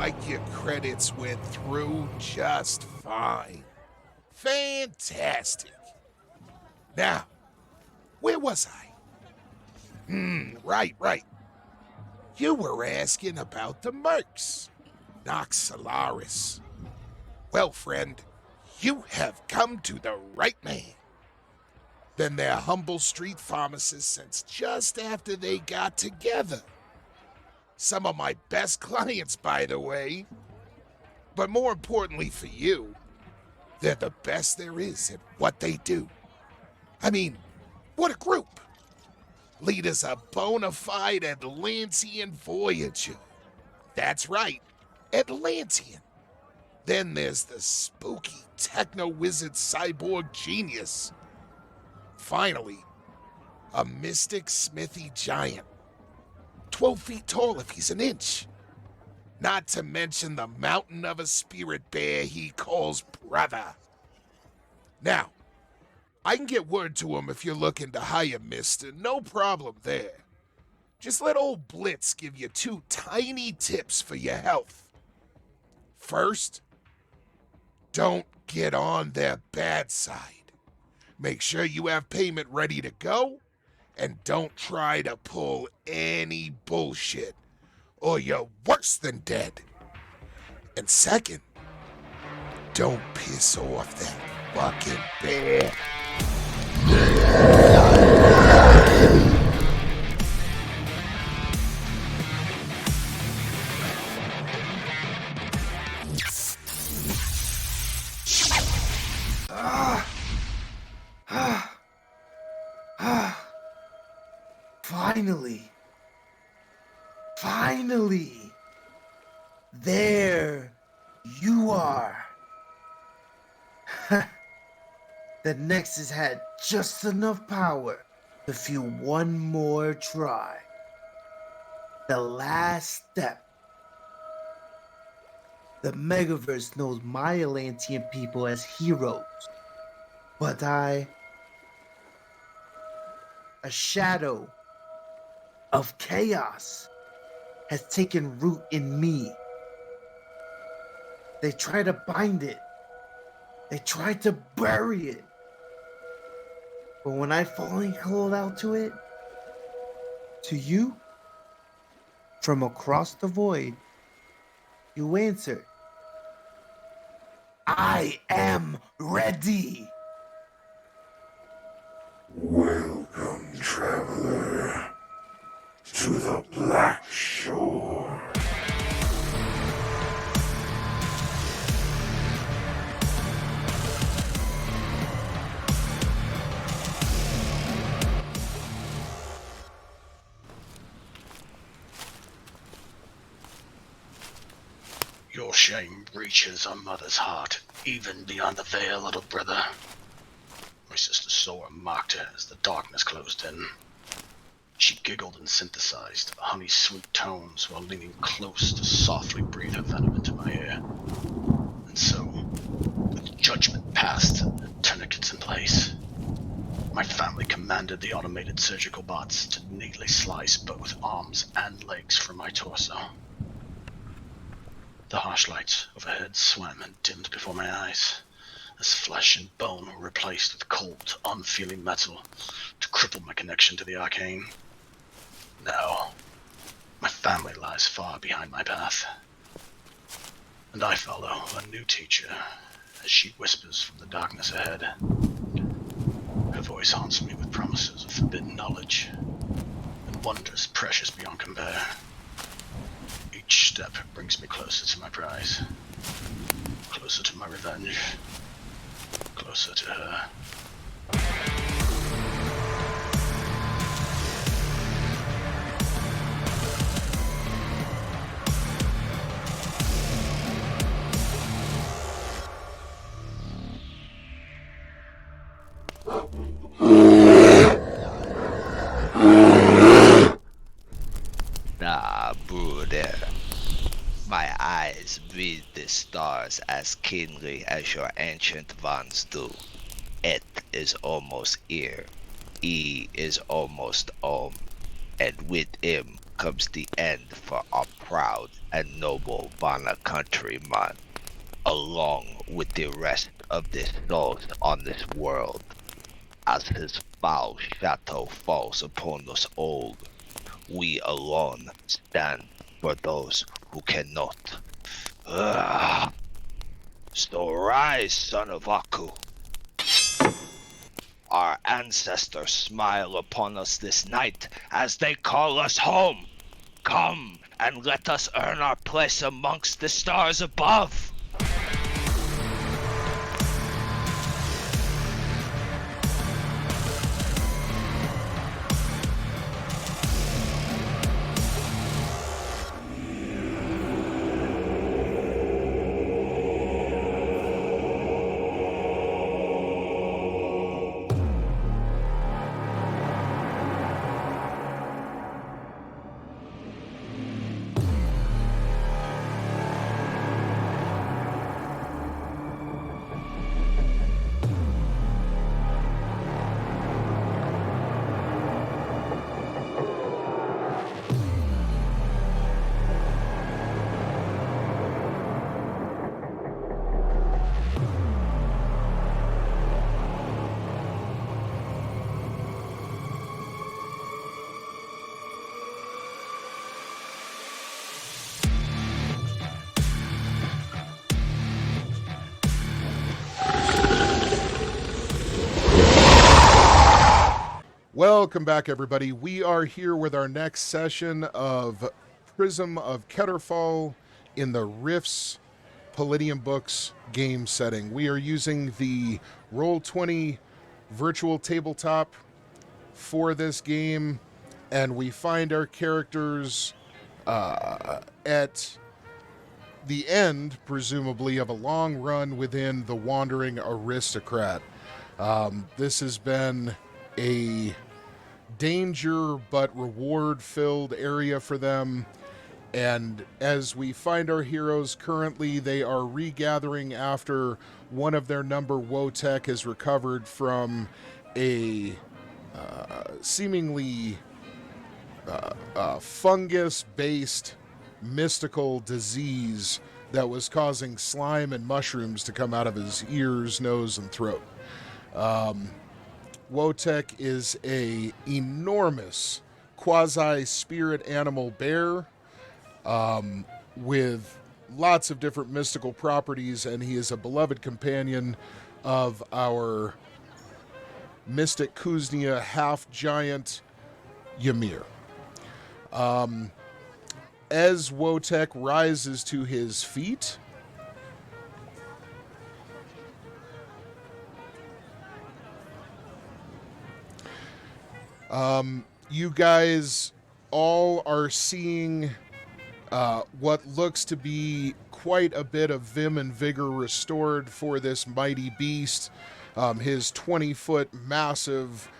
like your credits went through just fine. Fantastic. Now, where was I? Right. You were asking about the mercs, Nox Solaris. Well, friend, you have come to the right man. Been their humble street pharmacist since just after they got together. Some of my best clients, by the way. But more importantly for you, they're the best there is at what they do. I mean, what a group. Leader's a bona fide Atlantean voyager. That's right, Atlantean. Then there's the spooky techno-wizard cyborg genius. Finally, a mystic smithy giant. 12 feet tall if he's an inch. Not to mention the mountain of a spirit bear he calls brother. Now, I can get word to him if you're looking to hire Mister. No problem there. Just let old Blitz give you 2 tiny tips for your health. First, don't get on their bad side. Make sure you have payment ready to go, and don't try to pull any bullshit, or you're worse than dead. And second, don't piss off that fucking bear. Finally, there you are. The Nexus had just enough power to fuel one more try. The last step. The Megaverse knows my Atlantean people as heroes, but a shadow of chaos has taken root in me. They try to bind it. They try to bury it. But when I finally called out to it, to you, from across the void, you answered, I am ready. Welcome, traveler, to the Black Shore. Your shame reaches a mother's heart, even beyond the veil, little brother. My sister saw and mocked her as the darkness closed in. She giggled and synthesized honey-sweet tones while leaning close to softly breathe her venom into my ear. And so, with judgment passed and tourniquets in place, my family commanded the automated surgical bots to neatly slice both arms and legs from my torso. The harsh lights overhead swam and dimmed before my eyes, as flesh and bone were replaced with cold, unfeeling metal to cripple my connection to the arcane. Now, my family lies far behind my path, and I follow a new teacher as she whispers from the darkness ahead. Her voice haunts me with promises of forbidden knowledge and wonders precious beyond compare. Each step brings me closer to my prize, closer to my revenge, closer to her. Nah, brother. My eyes read the stars as keenly as your ancient ones do. It is almost here. E is almost home. And with him comes the end for our proud and noble Vana countryman, along with the rest of the souls on this world. As his foul shadow falls upon us all, we alone stand for those who cannot. Ugh. So rise, son of Aku. Our ancestors smile upon us this night as they call us home. Come and let us earn our place amongst the stars above. Welcome back, everybody. We are here with our next session of Prism of KeterFall in the Rifts Palladiumbooks game setting. We are using the Roll20 virtual tabletop for this game, and we find our characters at the end, presumably, of a long run within the Wandering Aristocrat. This has been a danger but reward-filled area for them, and as we find our heroes currently, they are regathering after one of their number, Wotek, has recovered from a seemingly fungus-based mystical disease that was causing slime and mushrooms to come out of his ears, nose, and throat. Wotek is a enormous quasi-spirit animal bear with lots of different mystical properties, and he is a beloved companion of our mystic Kuznia half-giant Ymir. As Wotek rises to his feet, you guys all are seeing what looks to be quite a bit of vim and vigor restored for this mighty beast. His 20-foot massive,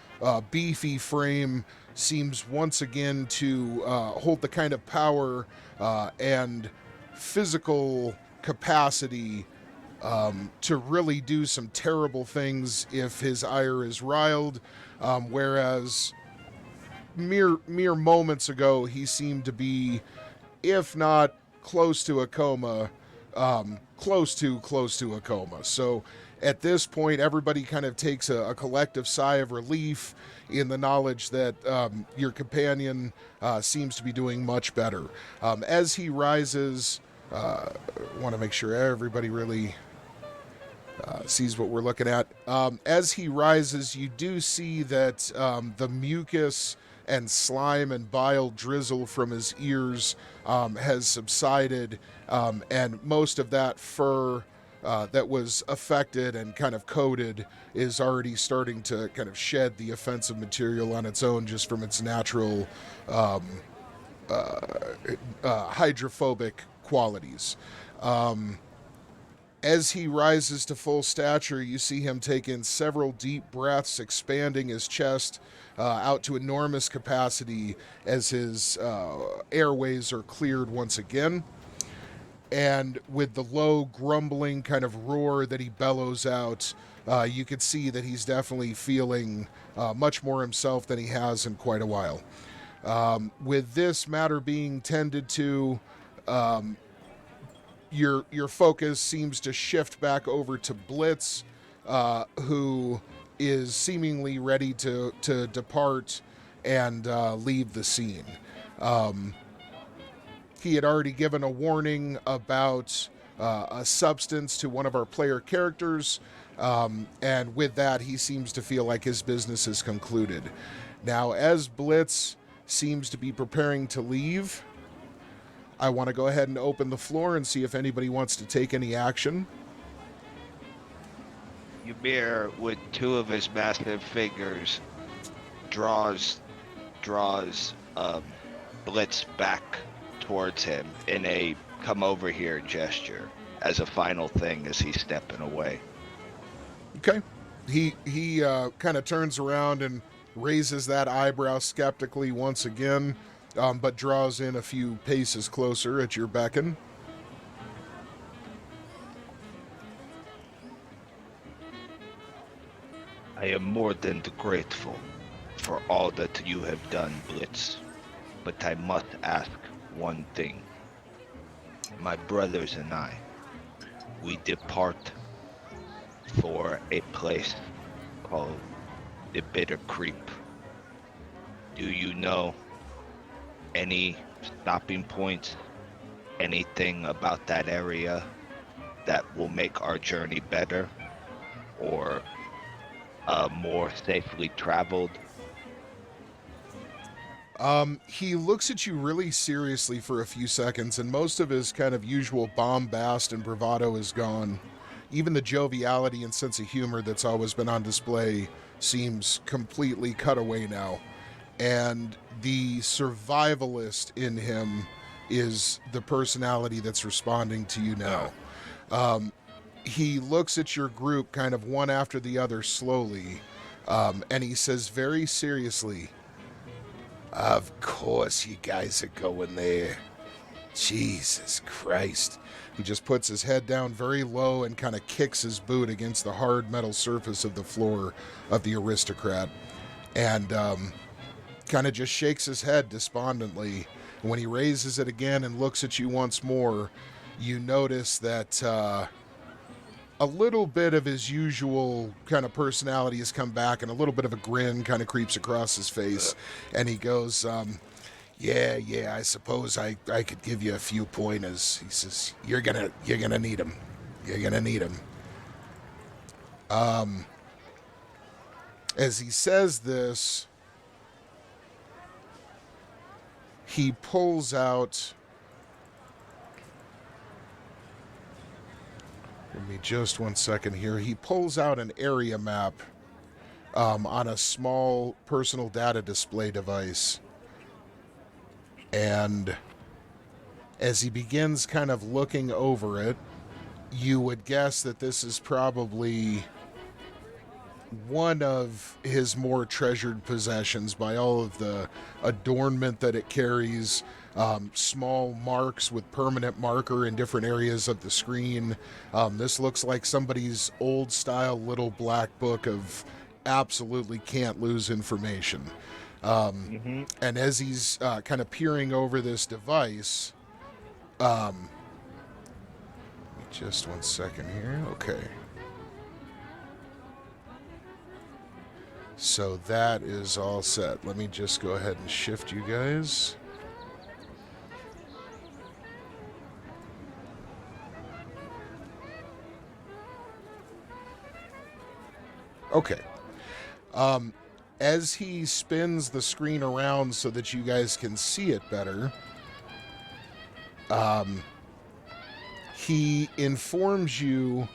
beefy frame seems once again to hold the kind of power and physical capacity to really do some terrible things if his ire is riled, whereas mere moments ago he seemed to be, if not close to a coma, close to a coma. So at this point, everybody kind of takes a collective sigh of relief in the knowledge that your companion seems to be doing much better. As he rises, I want to make sure everybody really sees what we're looking at. As he rises, you do see that the mucus and slime and bile drizzle from his ears has subsided, and most of that fur that was affected and kind of coated is already starting to kind of shed the offensive material on its own just from its natural hydrophobic qualities. As he rises to full stature, you see him take in several deep breaths, expanding his chest out to enormous capacity as his airways are cleared once again. And with the low, grumbling kind of roar that he bellows out, you can see that he's definitely feeling much more himself than he has in quite a while. With this matter being tended to, your focus seems to shift back over to Blitz, who is seemingly ready to depart and leave the scene. He had already given a warning about a substance to one of our player characters, and with that, he seems to feel like his business is concluded. Now, as Blitz seems to be preparing to leave, I want to go ahead and open the floor and see if anybody wants to take any action. Ymir, with two of his massive fingers, draws Blitz back towards him in a come over here gesture as a final thing as he's stepping away. Okay. He kind of turns around and raises that eyebrow skeptically once again, but draws in a few paces closer at your beckon. I am more than grateful for all that you have done, Blitz, but I must ask one thing. My brothers and I, we depart for a place called the Bitter Creep. Do you know any stopping points, anything about that area that will make our journey better or more safely traveled? He looks at you really seriously for a few seconds, and most of his kind of usual bombast and bravado is gone. Even the joviality and sense of humor that's always been on display seems completely cut away now. And the survivalist in him is the personality that's responding to you now. He looks at your group kind of one after the other slowly, and he says very seriously, "Of course you guys are going there. Jesus Christ." He just puts his head down very low and kind of kicks his boot against the hard metal surface of the floor of the aristocrat. And kind of just shakes his head despondently. And when he raises it again and looks at you once more, you notice that a little bit of his usual kind of personality has come back, and a little bit of a grin kind of creeps across his face. And he goes, yeah, I suppose I could give you a few pointers. He says, you're gonna need them. You're gonna need them. As he says this, he pulls out... Give me just 1 second here. He pulls out an area map on a small personal data display device. And as he begins kind of looking over it, you would guess that this is probably one of his more treasured possessions by all of the adornment that it carries, small marks with permanent marker in different areas of the screen. This looks like somebody's old style little black book of absolutely can't lose information. And as he's kind of peering over this device, just 1 second here. Okay. So that is all set. Let me just go ahead and shift you guys. Okay. As he spins the screen around so that you guys can see it better, he informs you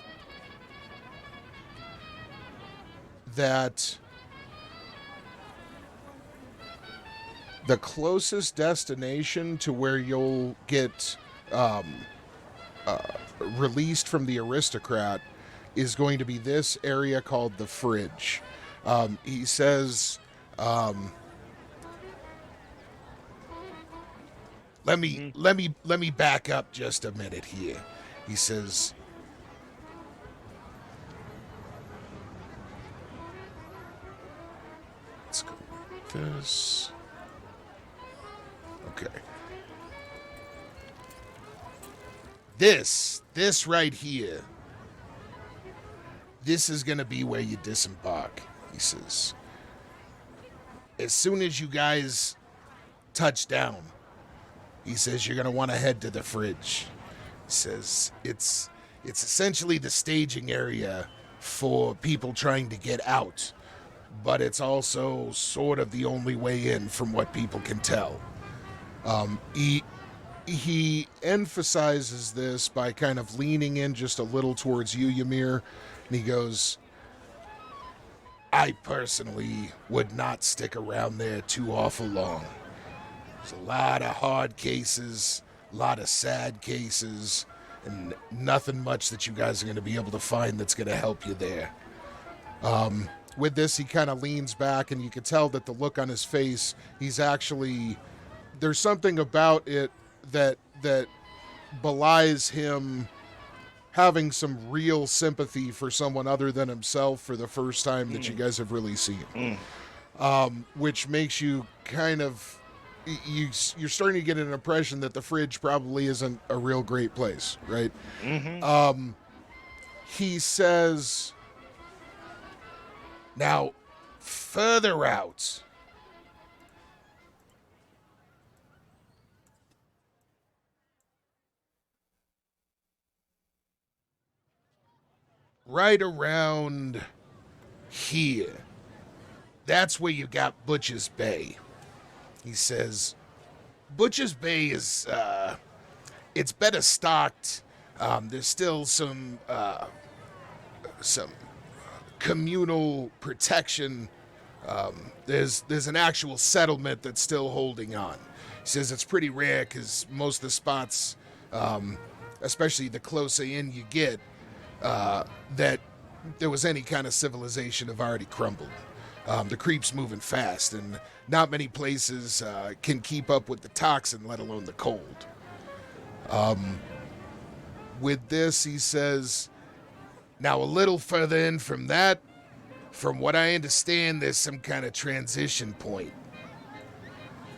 that the closest destination to where you'll get released from the aristocrat is going to be this area called the fridge. He says, let me back up just a minute here. He says, let's go like this. Okay. This right here, this is going to be where you disembark, he says. As soon as you guys touch down, he says you're going to want to head to the fridge. He says it's essentially the staging area for people trying to get out, but it's also sort of the only way in from what people can tell. He emphasizes this by kind of leaning in just a little towards you, Ymir, and he goes, I personally would not stick around there too awful long. There's a lot of hard cases, a lot of sad cases, and nothing much that you guys are going to be able to find that's going to help you there. With this, he kind of leans back, and you can tell that the look on his face, he's actually, there's something about it that belies him having some real sympathy for someone other than himself for the first time that you guys have really seen. Which makes you kind of, you're starting to get an impression that the fridge probably isn't a real great place, right? He says, now, further out, right around here, that's where you got Butcher's Bay. He says, Butcher's Bay is, it's better stocked. There's still some communal protection. There's an actual settlement that's still holding on. He says it's pretty rare because most of the spots, especially the closer in you get, that there was any kind of civilization have already crumbled. The creep's moving fast, and not many places can keep up with the toxin, let alone the cold. With this, he says, now a little further in from that, from what I understand, there's some kind of transition point.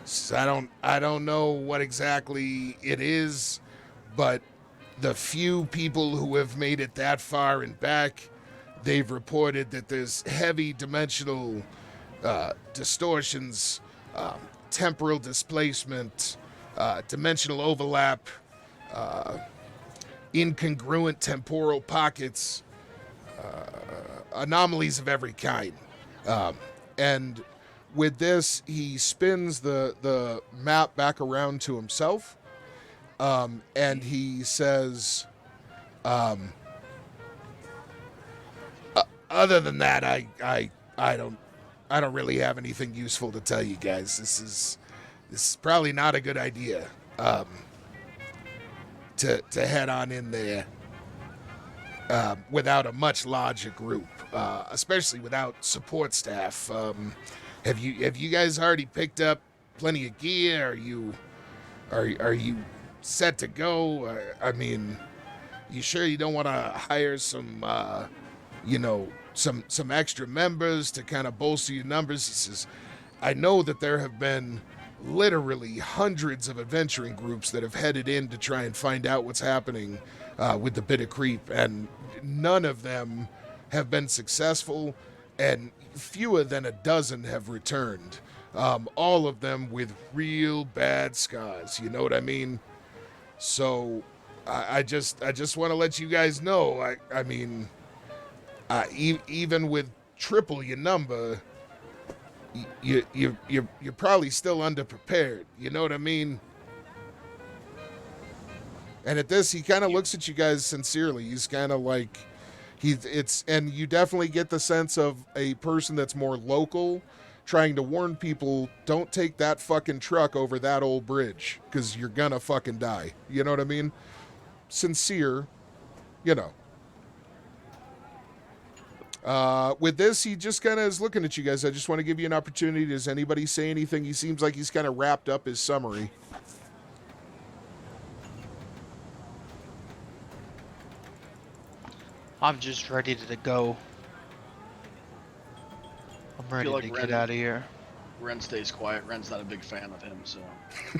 So I don't know what exactly it is, but the few people who have made it that far and back, they've reported that there's heavy dimensional distortions, temporal displacement, dimensional overlap, incongruent temporal pockets, anomalies of every kind. And with this, he spins the map back around to himself, and he says, other than that, I don't really have anything useful to tell you guys. This is probably not a good idea to head on in there without a much larger group, especially without support staff. Have you guys already picked up plenty of gear? Are you set to go? I mean, you sure you don't want to hire some some extra members to kind of bolster your numbers? He says, I know that there have been literally hundreds of adventuring groups that have headed in to try and find out what's happening with the bit of creep, and none of them have been successful, and fewer than a dozen have returned. All of them with real bad scars, you know what I mean? So I just want to let you guys know, I mean, even with triple your number, you're probably still underprepared. You know what I mean? And at this, he kind of looks at you guys sincerely. He's kind of like, and you definitely get the sense of a person that's more local, trying to warn people, don't take that fucking truck over that old bridge, because you're gonna fucking die. You know what I mean? Sincere, you know. With this, he just kind of is looking at you guys. I just want to give you an opportunity. Does anybody say anything? He seems like he's kind of wrapped up his summary. I'm just ready to go. I'm ready to get out of here. Ren stays quiet. Ren's not a big fan of him, so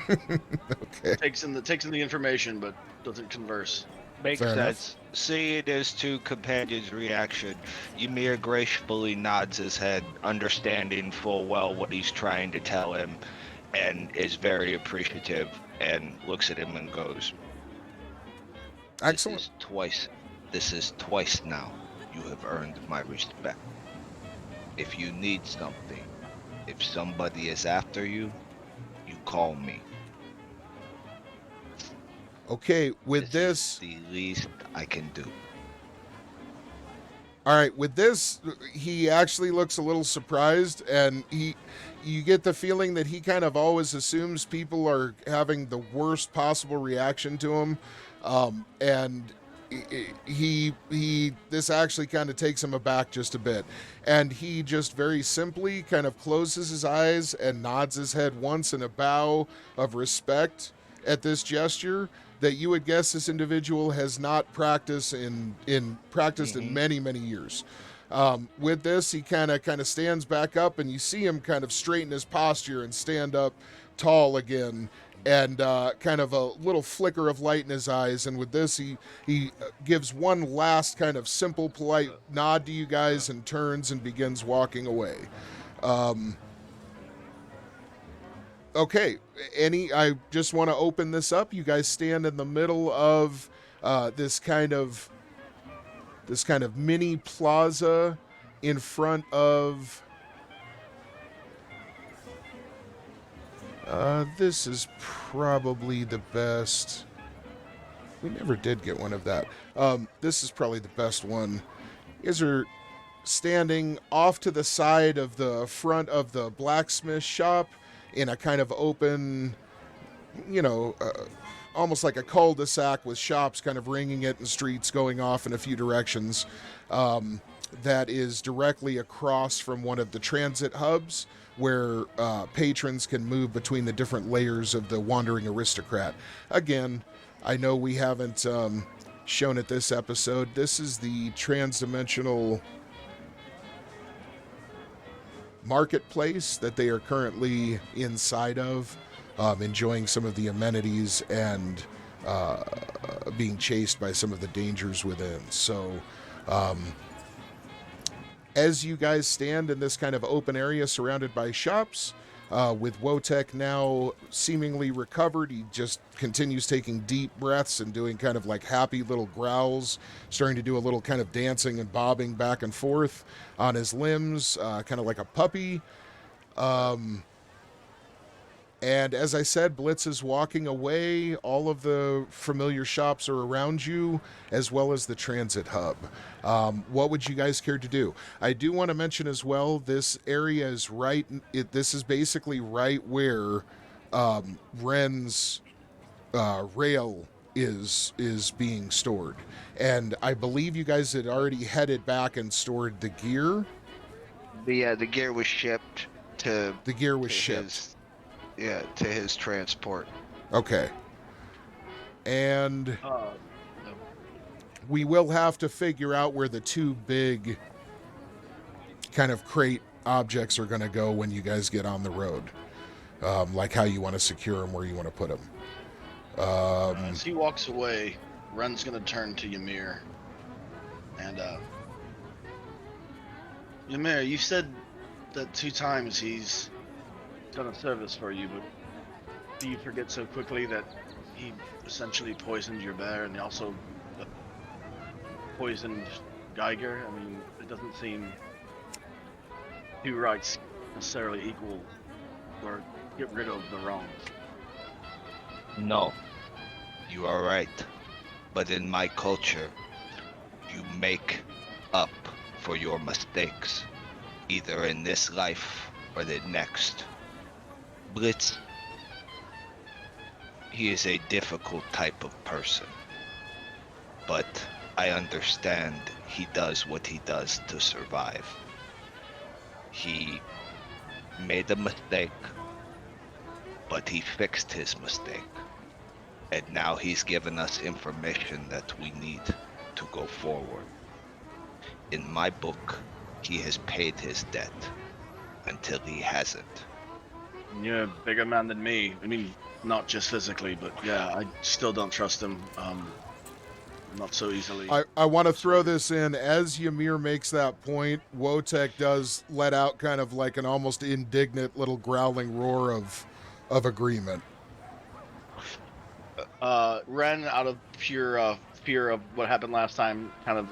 Okay. takes in the information, but doesn't converse. Makes Fair enough. sense. Seeing his two companions' reaction, Ymir gracefully nods his head, understanding full well what he's trying to tell him, and is very appreciative, and looks at him and goes, Excellent. This is twice now you have earned my respect. If you need something, if somebody is after you, you call me. Okay, with This is the least I can do. All right, with this, he actually looks a little surprised, and you get the feeling that he kind of always assumes people are having the worst possible reaction to him, and this actually kind of takes him aback just a bit, and he just very simply kind of closes his eyes and nods his head once in a bow of respect at this gesture that you would guess this individual has not practiced in many, many years. With this, he kind of stands back up, and you see him kind of straighten his posture and stand up tall again, and kind of a little flicker of light in his eyes. And with this, he gives one last kind of simple, polite nod to you guys and turns and begins walking away. Okay, I just want to open this up. You guys stand in the middle of this kind of mini plaza in front of this is probably the best. We never did get one of that. This is probably the best one. You guys are standing off to the side of the front of the blacksmith shop in a kind of open, almost like a cul-de-sac with shops kind of ringing it and streets going off in a few directions. That is directly across from one of the transit hubs where patrons can move between the different layers of the wandering aristocrat. Again, I know we haven't shown it this episode. This is the transdimensional marketplace that they are currently inside of, enjoying some of the amenities and being chased by some of the dangers within. So as you guys stand in this kind of open area surrounded by shops, with Wotek now seemingly recovered, he just continues taking deep breaths and doing kind of like happy little growls, starting to do a little kind of dancing and bobbing back and forth on his limbs, kind of like a puppy. And as I said, Blitz is walking away. All of the familiar shops are around you, as well as the transit hub. What would you guys care to do? I do want to mention as well, this area is this is basically right where Ren's rail is being stored. And I believe you guys had already headed back and stored the gear. The gear was shipped to... The gear was shipped. To his transport. Okay. And we will have to figure out where the two big kind of crate objects are going to go when you guys get on the road. Like how you want to secure them, where you want to put them. As he walks away, Ren's going to turn to Ymir. And, Ymir, you said that 2 times he's done a service for you, but do you forget so quickly that he essentially poisoned your bear and he also poisoned Geiger? I mean, it doesn't seem 2 rights necessarily equal or get rid of the wrongs. No, you are right. But in my culture, you make up for your mistakes, either in this life or the next. Blitz, he is a difficult type of person, but I understand he does what he does to survive. He made a mistake, but he fixed his mistake, and now he's given us information that we need to go forward. In my book, he has paid his debt until he hasn't. You're a bigger man than me. I mean, not just physically, but yeah, I still don't trust him. Not so easily. I want to throw this in. As Ymir makes that point, Wotek does let out kind of like an almost indignant little growling roar of agreement. Ren, out of pure fear of what happened last time, kind of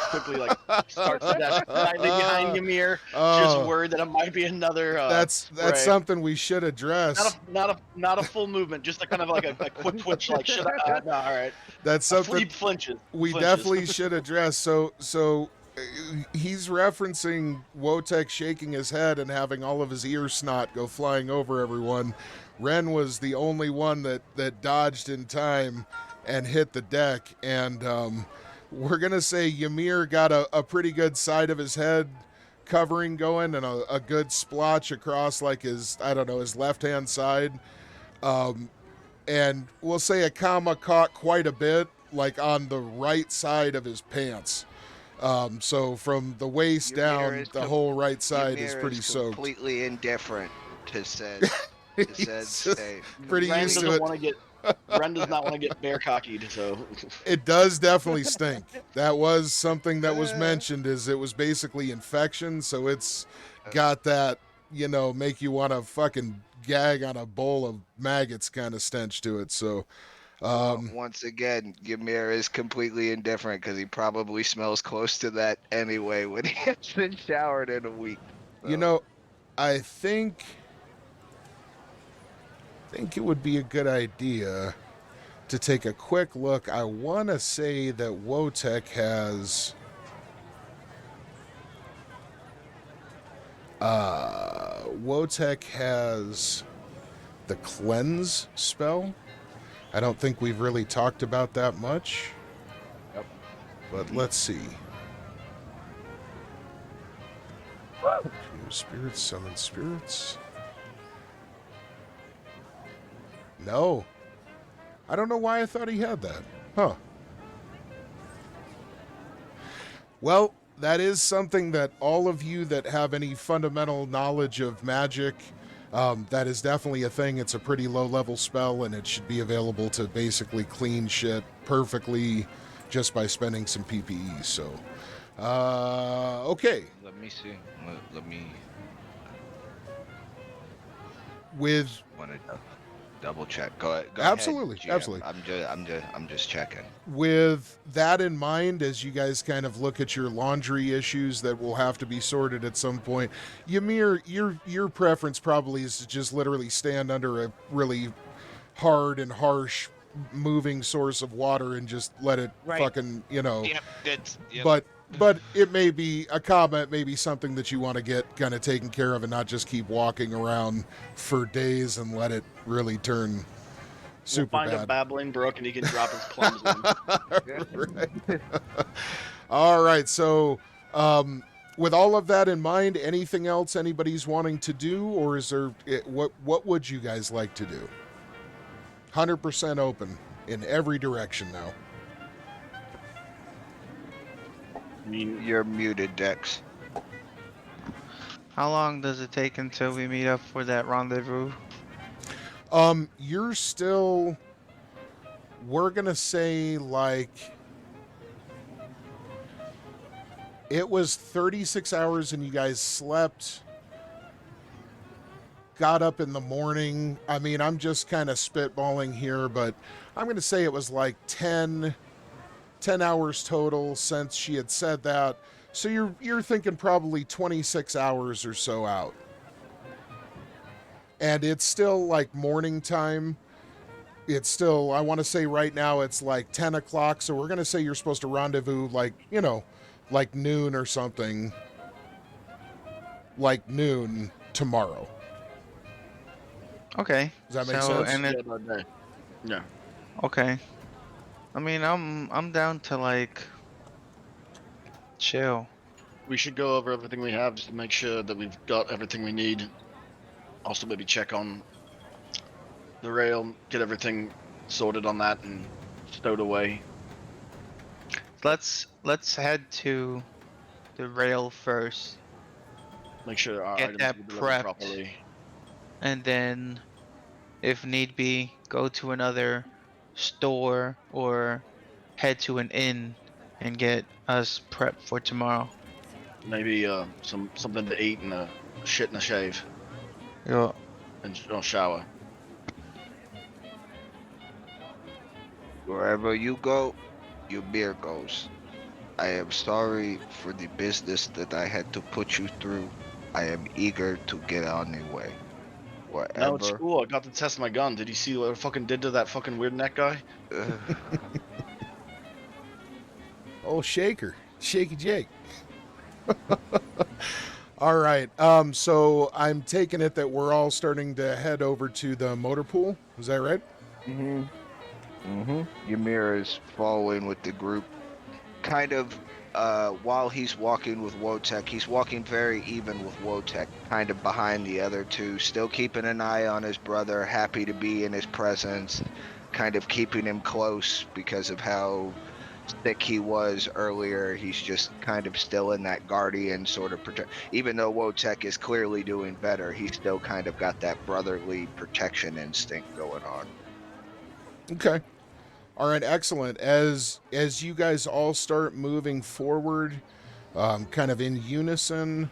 quickly like starts to dash slightly behind Ymir, just worried that it might be another. That's something we should address. Not a full movement, just a kind of like a quick twitch. Like, should I? No, all right. That's something He flinches. Definitely should address. So he's referencing Wotek shaking his head and having all of his ear snot go flying over everyone. Ren was the only one that dodged in time and hit the deck, and we're gonna say Ymir got a pretty good side of his head covering going and a good splotch across like his left-hand side. And we'll say a comma caught quite a bit, like on the right side of his pants. So from the waist down, the whole right side is pretty soaked. Completely indifferent to said state. Pretty Ren used to doesn't it. want to get. Ren does not want to get bear cockeyed, so. It does definitely stink. That was something that was mentioned, is it was basically infection, so it's got that, make you want to fucking gag on a bowl of maggots kind of stench to it. So once again, Ymir is completely indifferent because he probably smells close to that anyway when he has been showered in a week. So. I think it would be a good idea to take a quick look. I want to say that Wotek has the cleanse spell. I don't think we've really talked about that much. Yep. But let's see. Spirits, summon spirits. No. I don't know why I thought he had that. Huh. Well, that is something that all of you that have any fundamental knowledge of magic, that is definitely a thing. It's a pretty low-level spell, and it should be available to basically clean shit perfectly just by spending some PPE. So, okay. Let me see. Let me. With. Want to double check? Go Absolutely, ahead, GM. absolutely. I'm just checking. With that in mind, as you guys kind of look at your laundry issues that will have to be sorted at some point, Ymir, your preference probably is to just literally stand under a really hard and harsh moving source of water and just let it fucking, Yep. But it may be a comment, maybe something that you want to get kind of taken care of and not just keep walking around for days and let it really turn super we'll find bad. a babbling brook and he can drop his plums in. Right. All right. So, with all of that in mind, anything else anybody's wanting to do, or is there what would you guys like to do? 100% open in every direction now. I mean, You're muted, Dex. How long does it take until we meet up for that rendezvous? You're still, we're gonna say, like, it was 36 hours and you guys slept, got up in the morning. I mean, I'm just kind of spitballing here, but I'm gonna say it was like 10 hours total since she had said that. So you're thinking probably 26 hours or so out. And it's still like morning time. It's still, I want to say right now it's like 10 o'clock. So we're going to say you're supposed to rendezvous like, like noon or something. Like noon tomorrow. Okay. Does that make sense? And yeah. okay. I mean, I'm down to like chill. We should go over everything we have just to make sure that we've got everything we need. Also, maybe check on the rail, get everything sorted on that and stowed away. Let's head to the rail first. Make sure our Get items that are delivered prepped. properly. and then, if need be, go to another store or head to an inn and get us prepped for tomorrow. Maybe something to eat and a shit and a shave Yo, and shower. Wherever you go, your beer goes. I am sorry for the business that I had to put you through. I am eager to get on the way. Wherever. No, it's cool. I got to test my gun. Did you see what I fucking did to that fucking weird neck guy? Oh, Shaker. Shaky Jake. All right. So I'm taking it that we're all starting to head over to the motor pool. Is that right? Ymir is following with the group. Kind of, while he's walking with Wotek, he's walking very even with Wotek, kind of behind the other two, still keeping an eye on his brother, happy to be in his presence, kind of keeping him close because of how sick he was earlier. He's just kind of still in that guardian sort of protect. Even though Wotek is clearly doing better, he's still kind of got that brotherly protection instinct going on. Okay. All right, excellent. As you guys all start moving forward, kind of in unison,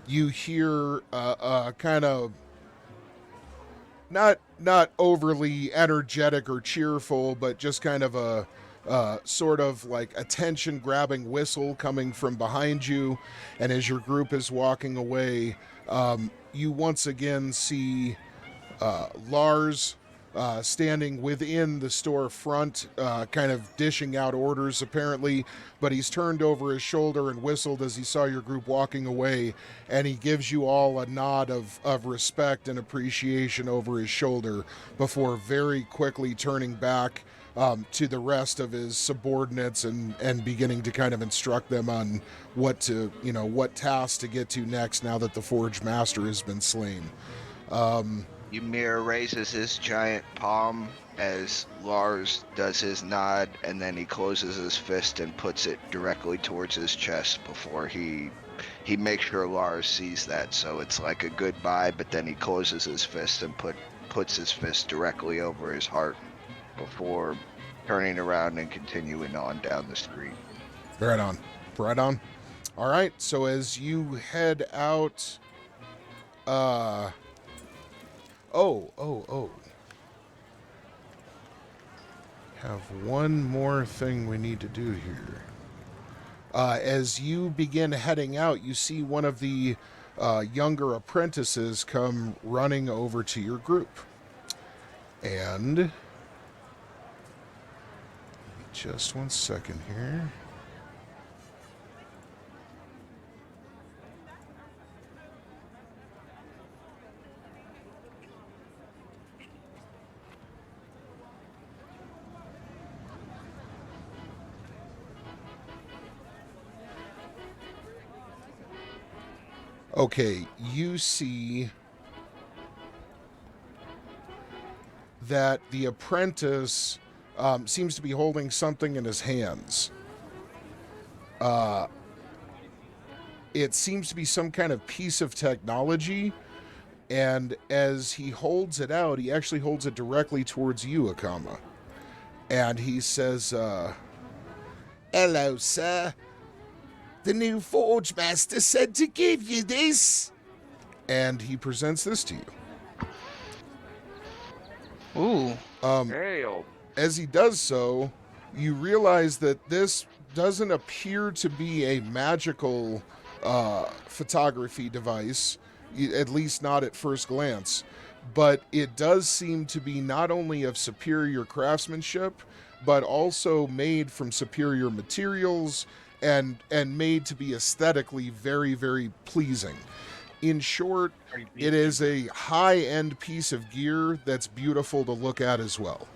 you hear kind of not overly energetic or cheerful, but just kind of a sort of like attention-grabbing whistle coming from behind you. And as your group is walking away, you once again see Lars standing within the store front, kind of dishing out orders apparently, but he's turned over his shoulder and whistled as he saw your group walking away, and he gives you all a nod of respect and appreciation over his shoulder before very quickly turning back to the rest of his subordinates and beginning to kind of instruct them on what tasks to get to next now that the Forge Master has been slain. Ymir raises his giant palm as Lars does his nod, and then he closes his fist and puts it directly towards his chest before he makes sure Lars sees that. So it's like a goodbye, but then he closes his fist and puts his fist directly over his heart before turning around and continuing on down the street. Right on. Right on. All right, so as you head out... Oh. Have one more thing we need to do here. As you begin heading out, you see one of the younger apprentices come running over to your group. And... just 1 second here. Okay, you see that the apprentice seems to be holding something in his hands. It seems to be some kind of piece of technology, and as he holds it out, he actually holds it directly towards you, Akama. And he says, "Hello, sir. The new Forge Master said to give you this." And he presents this to you. Ooh. As he does so, you realize that this doesn't appear to be a magical photography device, at least not at first glance, but it does seem to be not only of superior craftsmanship, but also made from superior materials and made to be aesthetically very, very pleasing. In short, it is a high-end piece of gear that's beautiful to look at as well.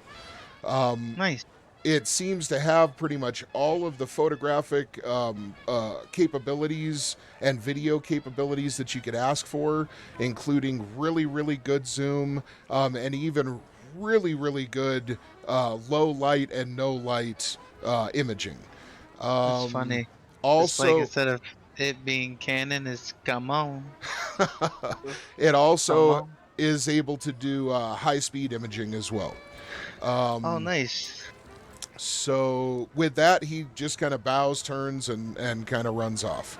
Nice. It seems to have pretty much all of the photographic capabilities and video capabilities that you could ask for, including really, really good zoom, and even really, really good low light and no light imaging. That's funny. Also, It's like instead of it being canon is come on. It Come also on. is able to do high-speed imaging as well. Oh, nice. So with that, he just kind of bows, turns, and kind of runs off.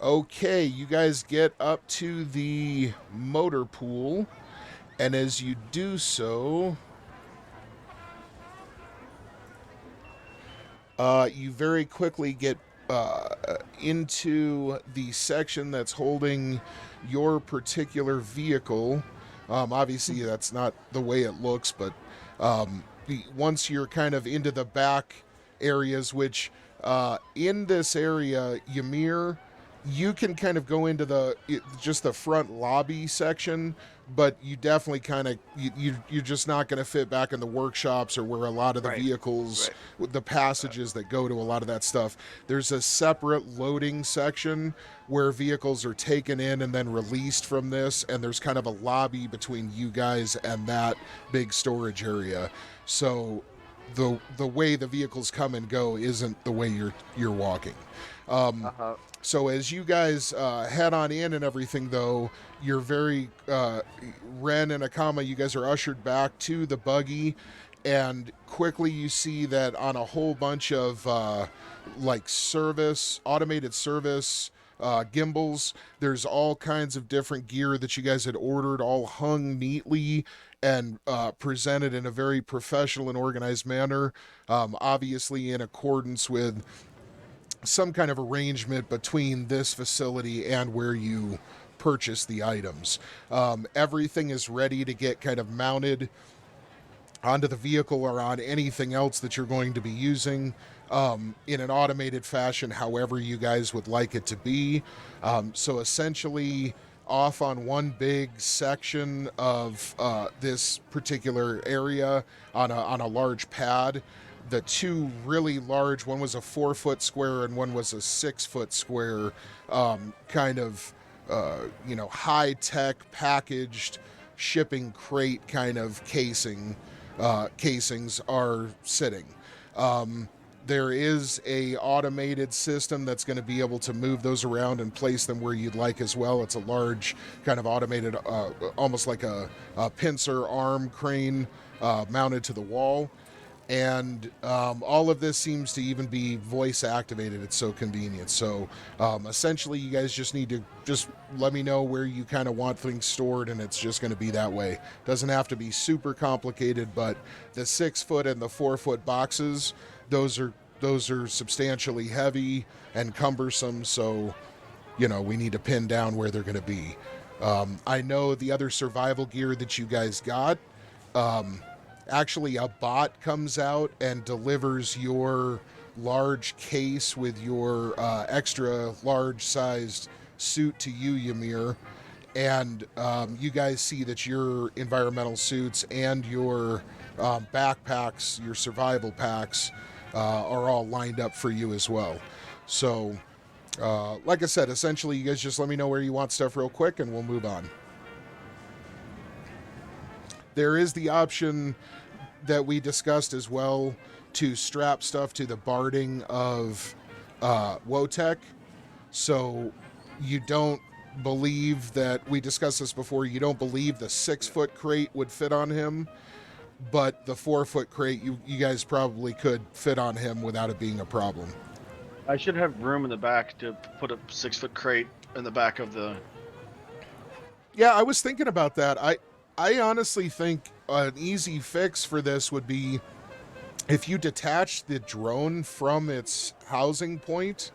Okay, you guys get up to the motor pool, and as you do so, you very quickly get into the section that's holding your particular vehicle. Obviously, that's not the way it looks, but once you're kind of into the back areas, which in this area, Ymir, you can kind of go into just the front lobby section, but you definitely kind of you're just not going to fit back in the workshops or where a lot of the vehicles, the passages that go to a lot of that stuff. There's a separate loading section where vehicles are taken in and then released from this, and there's kind of a lobby between you guys and that big storage area. So the way the vehicles come and go isn't the way you're walking. So as you guys head on in and everything, though, you're very Ren and Akama, you guys are ushered back to the buggy, and quickly you see that on a whole bunch of like automated service gimbals, there's all kinds of different gear that you guys had ordered, all hung neatly and presented in a very professional and organized manner, obviously in accordance with some kind of arrangement between this facility and where you purchase the items. Everything is ready to get kind of mounted onto the vehicle or on anything else that you're going to be using in an automated fashion, however you guys would like it to be. So essentially, off on one big section of this particular area on a large pad, the two really large, one was a 4-foot square and one was a 6-foot square, kind of high-tech packaged shipping crate kind of casings are sitting. There is a automated system that's going to be able to move those around and place them where you'd like as well. It's a large kind of automated, almost like a pincer arm crane mounted to the wall. And all of this seems to even be voice activated. It's so convenient. So essentially, you guys just need to just let me know where you kind of want things stored, and it's just going to be that way. Doesn't have to be super complicated, but the 6-foot and the 4-foot boxes, those are substantially heavy and cumbersome. So we need to pin down where they're going to be. I know the other survival gear that you guys got. Actually, a bot comes out and delivers your large case with your extra large sized suit to you, Ymir. And you guys see that your environmental suits and your backpacks, your survival packs, are all lined up for you as well. So, like I said, essentially, you guys just let me know where you want stuff real quick and we'll move on. There is the option that we discussed as well to strap stuff to the barding of Wotek. So you don't believe that, we discussed this before, you don't believe the 6-foot crate would fit on him, but the 4-foot crate, you guys probably could fit on him without it being a problem. I should have room in the back to put a 6-foot crate in the back of the... Yeah, I was thinking about that. I honestly think an easy fix for this would be if you detach the drone from its housing point,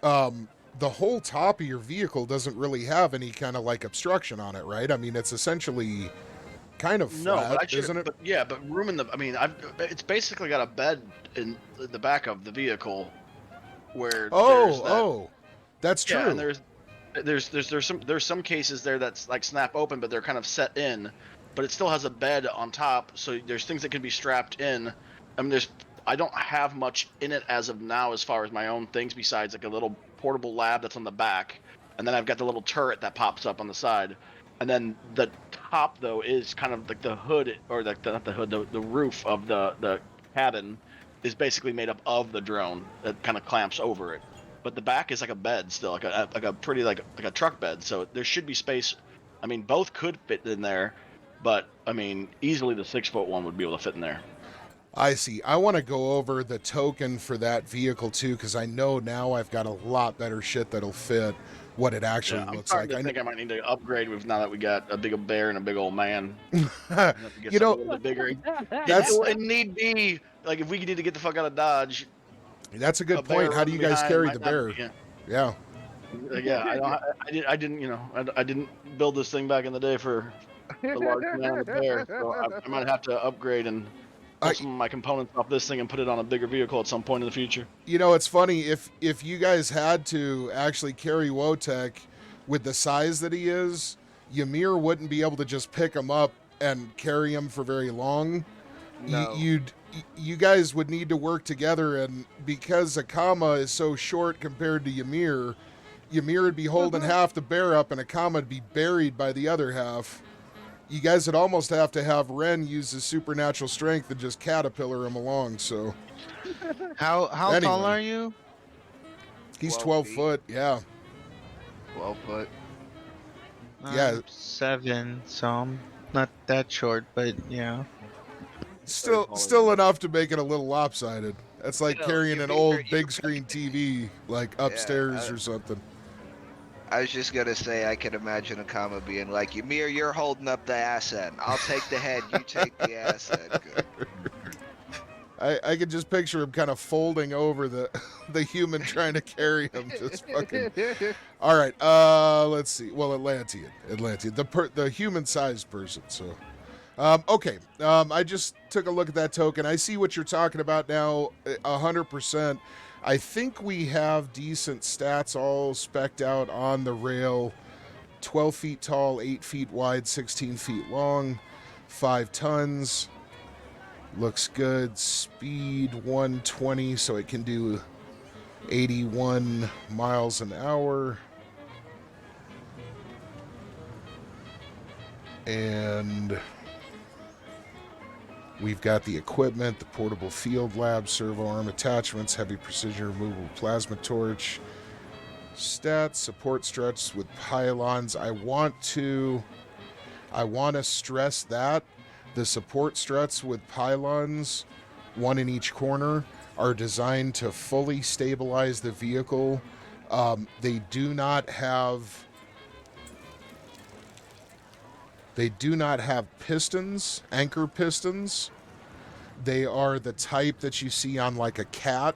the whole top of your vehicle doesn't really have any kind of like obstruction on it, right? I mean, it's essentially kind of flat, isn't it? But room in the... I mean, it's basically got a bed in the back of the vehicle where... that's true. Yeah, and there's some cases there that's like snap open, but they're kind of set in, but it still has a bed on top, so there's things that can be strapped in. I mean, I don't have much in it as of now as far as my own things, besides like a little portable lab that's on the back, and then I've got the little turret that pops up on the side, and then the top though is kind of like the hood, or like not the hood, the roof of the cabin, is basically made up of the drone that kind of clamps over it. But the back is like a bed still, like a pretty like a truck bed. So there should be space. I mean, both could fit in there, but I mean, easily the 6-foot one would be able to fit in there. I see. I want to go over the token for that vehicle too, because I know now I've got a lot better shit that'll fit what it actually I'm looks starting like. to think I might need to upgrade with now that we got a big bear and a big old man. You know, a little bit bigger. that's It need be like if we need to get the fuck out of Dodge. that's a good A bear point. How do you guys behind carry might the not bear? be- Yeah. Yeah, I didn't, you know, I didn't build this thing back in the day for the large man and the bear, so I might have to upgrade and pull some of my components off this thing and put it on a bigger vehicle at some point in the future. You know, it's funny if you guys had to actually carry Wotek with the size that he is, Ymir wouldn't be able to just pick him up and carry him for very long. No. You guys would need to work together, and because Akama is so short compared to Ymir would be holding half the bear up and Akama would be buried by the other half. You guys would almost have to have Ren use his supernatural strength and just caterpillar him along. So How Anyway. tall are you? he's 12 12 feet. foot. Yeah. 12 foot. Yeah. I'm 7, so I'm not that short, but yeah. Still enough to make it a little lopsided. That's like You know, carrying you an figure old you big screen TV like upstairs or something. I was just gonna say I can imagine Akama being like, Ymir, you're holding up the ass end. I'll take the head, you take the ass end. Good. I could just picture him kind of folding over the human trying to carry him. Just fucking. All right. Let's see. Well, Atlantean, the human-sized person. So, okay. I just took a look at that token. I see what you're talking about now. 100%. I think we have decent stats all specced out on the rail. 12 feet tall, 8 feet wide, 16 feet long, 5 tons. Looks good. Speed 120, so it can do 81 miles an hour. And we've got the equipment, the portable field lab, servo arm attachments, heavy precision removable plasma torch, stats, support struts with pylons. I want to stress that the support struts with pylons, one in each corner, are designed to fully stabilize the vehicle. They do not have pistons, anchor pistons. They are the type that you see on like a cat,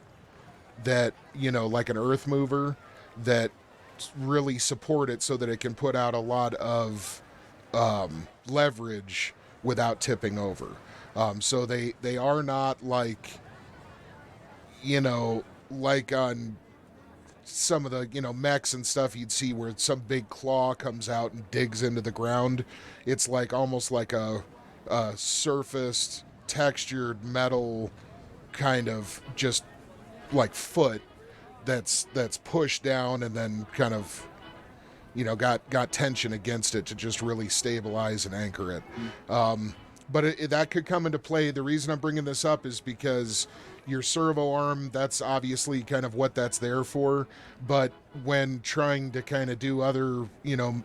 that, you know, like an earth mover, that really support it so that it can put out a lot of leverage without tipping over. So they are not like, you know, like on some of the, you know, mechs and stuff you'd see where some big claw comes out and digs into the ground. It's like almost like a surfaced, textured metal kind of just like foot that's pushed down and then kind of, you know, got tension against it to just really stabilize and anchor it. But that could come into play. The reason I'm bringing this up is because your servo arm, that's obviously kind of what that's there for. But when trying to kind of do other, you know,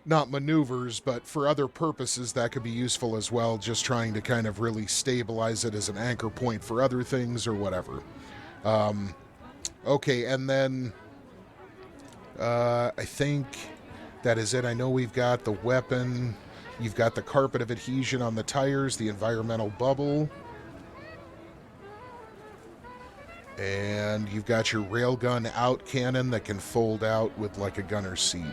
not maneuvers, but for other purposes, that could be useful as well. Just trying to kind of really stabilize it as an anchor point for other things or whatever. Okay, and then I think that is it. I know we've got the weapon. You've got the carpet of adhesion on the tires, the environmental bubble. And you've got your railgun out cannon that can fold out with like a gunner's seat.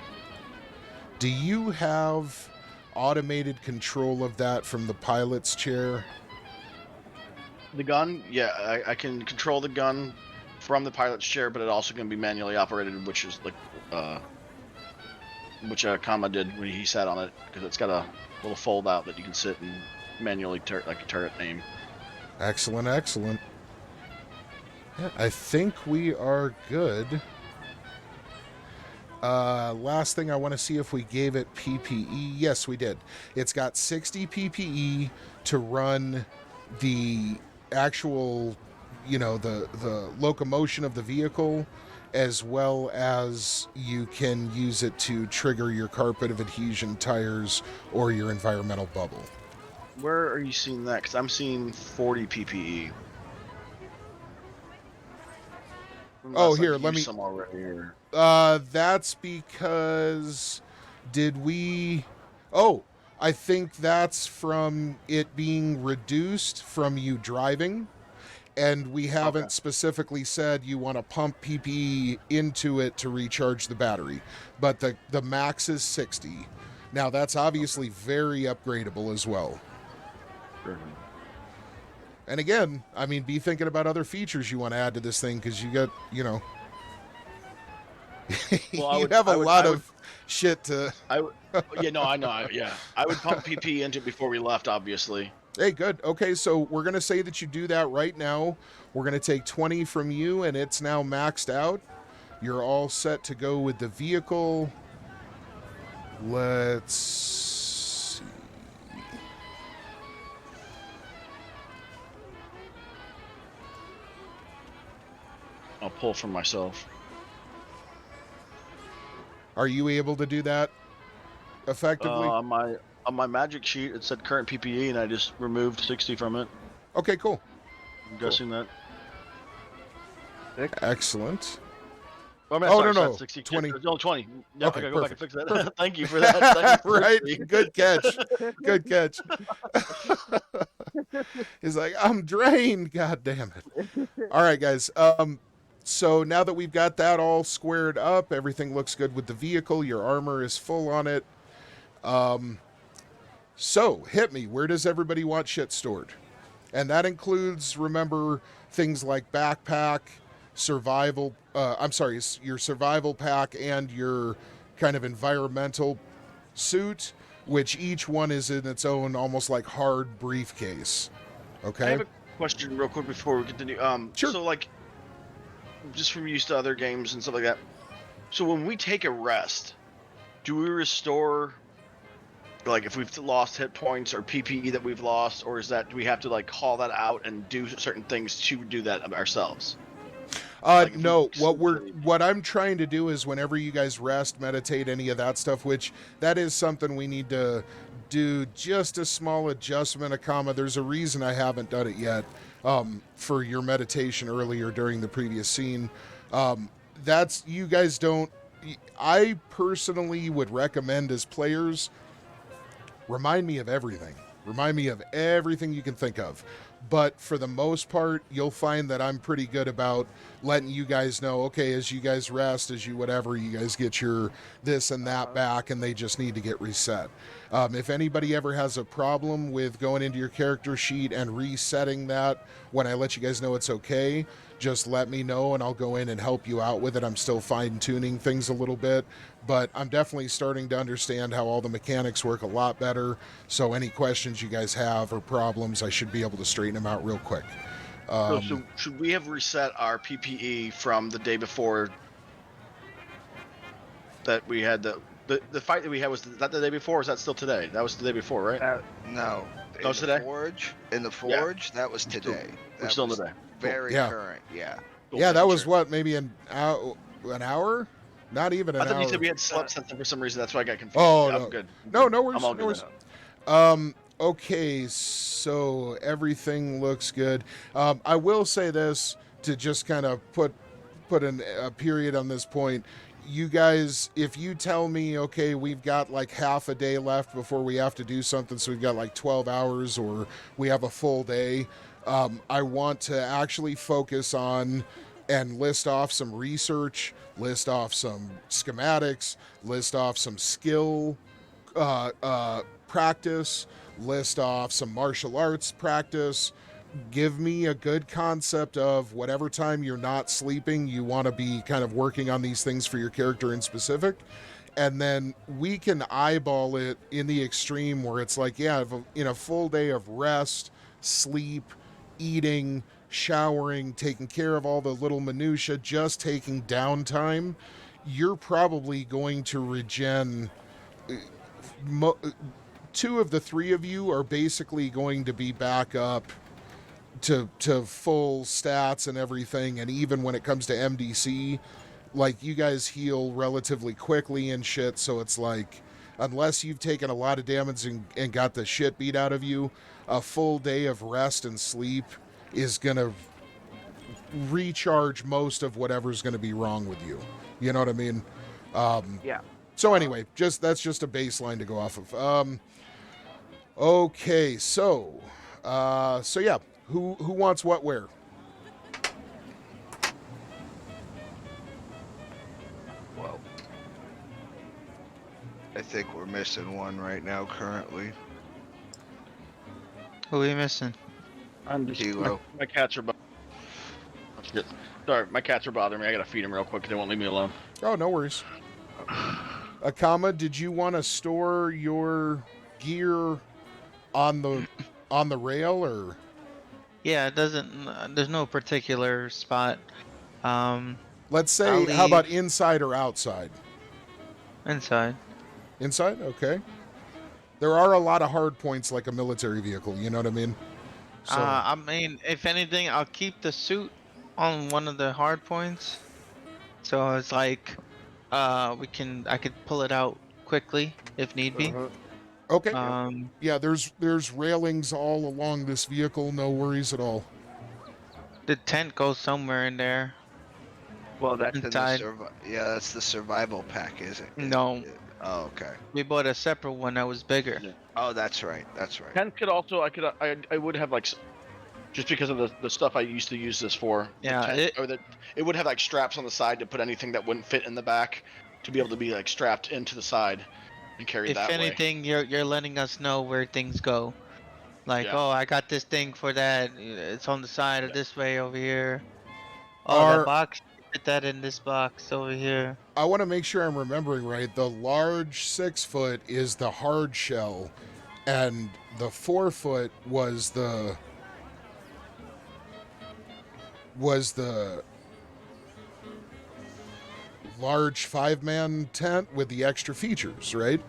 Do you have automated control of that from the pilot's chair? The gun, yeah, I can control the gun from the pilot's chair, but it also can be manually operated, which is like, which Kama did when he sat on it, because it's got a little fold out that you can sit and manually like a turret aim. Excellent, excellent. Yeah, I think we are good. Last thing, I want to see if we gave it PPE. Yes, we did. It's got 60 PPE to run the actual, the locomotion of the vehicle, as well as you can use it to trigger your carpet of adhesion tires or your environmental bubble. Where are you seeing that? Because I'm seeing 40 PPE. Oh, here, let me. Some already here. That's because did we? Oh, I think that's from it being reduced from you driving. And we haven't specifically said you want to pump PPE into it to recharge the battery. But the max is 60. Now, that's obviously very upgradable as well. And again, I mean, be thinking about other features you want to add to this thing, because you got, you have a lot of shit to... I know. I would pump PPE into it before we left, obviously. Hey, good. Okay, so we're going to say that you do that right now. We're going to take 20 from you, and it's now maxed out. You're all set to go with the vehicle. Let's see. I'll pull from myself. Are you able to do that effectively? On my magic sheet, it said current PPE, and I just removed 60 from it. Okay, cool. I'm guessing that. Excellent. Well, I mean, oh, sorry, no. 60. 20. No, 20. Yeah, Okay, I gotta go back and perfect. fix that. Thank you for that. Right? Good catch. Good catch. He's like, I'm drained. God damn it. All right, guys. So now that we've got that all squared up, everything looks good with the vehicle. Your armor is full on it. So hit me. Where does everybody want shit stored? And that includes, remember, things like backpack, survival, your survival pack and your kind of environmental suit, which each one is in its own almost like hard briefcase. Okay? I have a question real quick before we continue. Sure. So, like, just from used to other games and stuff like that. So when we take a rest, do we restore, like, if we've lost hit points or PPE that we've lost, or do we have to, like, haul that out and do certain things to do that ourselves? No, what I'm trying to do is whenever you guys rest, meditate, any of that stuff, which that is something we need to do just a small adjustment, a comma. There's a reason I haven't done it yet, for your meditation earlier during the previous scene. That's, you guys don't, I personally would recommend as players, remind me of everything. Remind me of everything you can think of. But for the most part, you'll find that I'm pretty good about letting you guys know, okay, as you guys rest, as you whatever, you guys get your this and that back, and they just need to get reset. If anybody ever has a problem with going into your character sheet and resetting that when I let you guys know it's okay, just let me know and I'll go in and help you out with it. I'm still fine-tuning things a little bit, but I'm definitely starting to understand how all the mechanics work a lot better. So any questions you guys have or problems, I should be able to straighten them out real quick. So should we have reset our PPE from the day before that we had the fight that we had? Was that the day before, or is that still today? That was the day before, right? No. That was today? In the forge, that was today. We're still in the day. Very current, yeah. Yeah, that was what, maybe an hour? Not even an hour. I thought you said we had slept something for some reason. That's why I got confused. Oh, I'm no. good. No worries. I'm all No good. worries. Okay, so everything looks good. I will say this to just kind of put a period on this point. You guys, if you tell me, okay, we've got like half a day left before we have to do something, so we've got like 12 hours or we have a full day, I want to actually focus on and list off some research, list off some schematics, list off some skill practice, list off some martial arts practice. Give me a good concept of whatever time you're not sleeping, you want to be kind of working on these things for your character in specific. And then we can eyeball it in the extreme where it's like, yeah, in a full day of rest, sleep, eating, showering, taking care of all the little minutia, just taking downtime, you're probably going to regen. Two of the three of you are basically going to be back up to full stats and everything, and even when it comes to MDC, like you guys heal relatively quickly and shit, so it's like unless you've taken a lot of damage and got the shit beat out of you, a full day of rest and sleep is gonna recharge most of whatever's gonna be wrong with you. You know what I mean? Yeah. So anyway, that's just a baseline to go off of. Okay, so yeah, who wants what where? Well, I think we're missing one right now currently. Who are we missing? I'm just Kilo. my cats are. Sorry, my cats are bothering me. I gotta feed them real quick. They won't leave me alone. Oh, no worries. Akama, did you want to store your gear on the rail or? Yeah, it doesn't. There's no particular spot. Let's say, how about inside or outside? Inside. Inside, okay. There are a lot of hard points like a military vehicle. You know what I mean? So, I mean, if anything, I'll keep the suit on one of the hard points. So it's like, I could pull it out quickly if need be. okay. Yeah, there's railings all along this vehicle. No worries at all. The tent goes somewhere in there. Well, that's Inside. that's the survival pack, is it? No. Oh, okay. We bought a separate one that was bigger. Yeah. Oh, that's right. That's right. Tent could also. I would have like, just because of the stuff I used to use this for. Yeah, it would have like straps on the side to put anything that wouldn't fit in the back, to be able to be like strapped into the side and carried If that way. anything, you're letting us know where things go. Like, Yeah. oh, I got this thing for that. It's on the side of this way over here. Oh, that box. Put that in this box over here. I want to make sure I'm remembering right. The large 6-foot is the hard shell, and the 4-foot was the large 5-man tent with the extra features, right?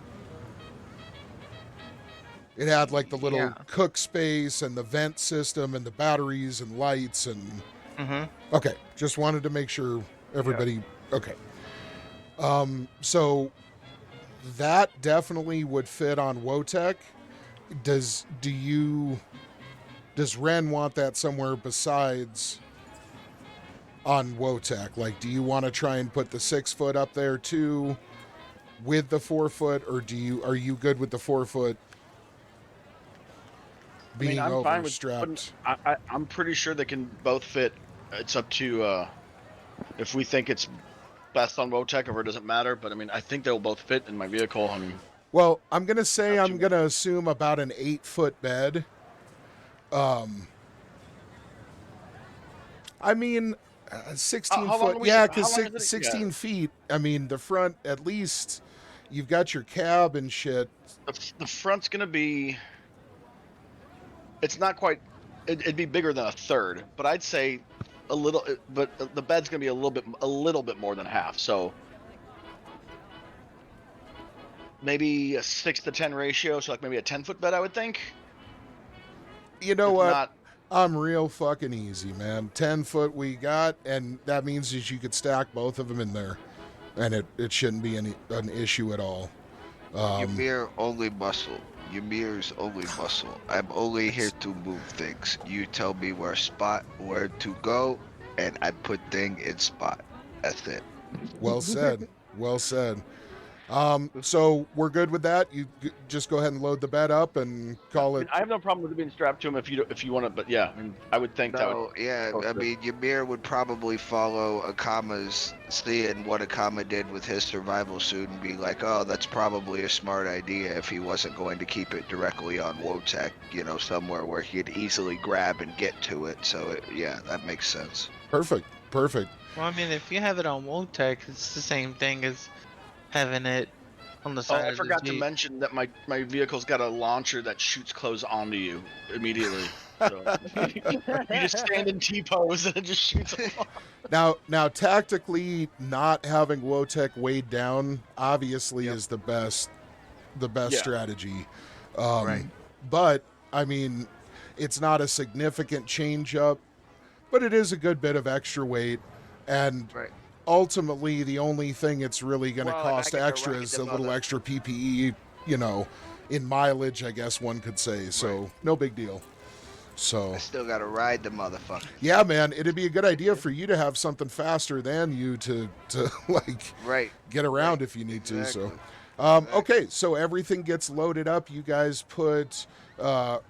It had like the little cook space and the vent system and the batteries and lights and. Mm-hmm. Okay, just wanted to make sure everybody. Yeah. Okay. So that definitely would fit on Wotech. Does Ren want that somewhere besides on Wotech? Like, do you want to try and put the 6-foot up there too with the 4-foot, or are you good with the 4-foot being overstrapped? I'm pretty sure they can both fit. It's up to if we think it's best on Wotech or it doesn't matter. But I mean, I think they'll both fit in my vehicle. I mean, well, I'm gonna assume about an 8-foot bed. I mean, 16 foot. Yeah, because 16 feet. I mean, the front at least you've got your cab and shit. The front's gonna be. It's not quite. It'd be bigger than a third, but I'd say a little. But the bed's gonna be a little bit more than half. So maybe a 6-to-10 ratio. So like maybe a 10-foot bed, I would think. You know what? I'm real fucking easy, man. 10-foot we got, and that means that you could stack both of them in there, and it shouldn't be an issue at all. Ymir only muscle. Ymir's only muscle. I'm only here to move things. You tell me where to go, and I put thing in spot. That's it. Well said. Well said. So we're good with that. You just go ahead and load the bed up and call it. I have no problem with it being strapped to him if you want to, but yeah, I mean, I would think that would. Yeah, I mean, Ymir would probably follow Akama's, seeing what Akama did with his survival suit and be like, oh, that's probably a smart idea if he wasn't going to keep it directly on Wotech, somewhere where he'd easily grab and get to it. So, yeah, that makes sense. Perfect. Well, I mean, if you have it on Wotech, it's the same thing as having it on the side. I forgot to mention that my vehicle's got a launcher that shoots clothes onto you immediately. So you just stand in T-pose and it just shoots them off. Now, tactically, not having Wotech weighed down obviously is the best strategy. Right. But I mean, It's not a significant change up, but it is a good bit of extra weight. And Right. ultimately, the only thing it's really going to Well, and I cost get to extra ride is the a little mother- extra PPE, you know, in mileage, I guess one could say. So, no big deal. So, I still gotta ride the motherfucker. yeah, man, it'd be a good idea for you to have something faster than you to like Right. get around Right. if you need to. Exactly. So, okay, so everything gets loaded up. You guys put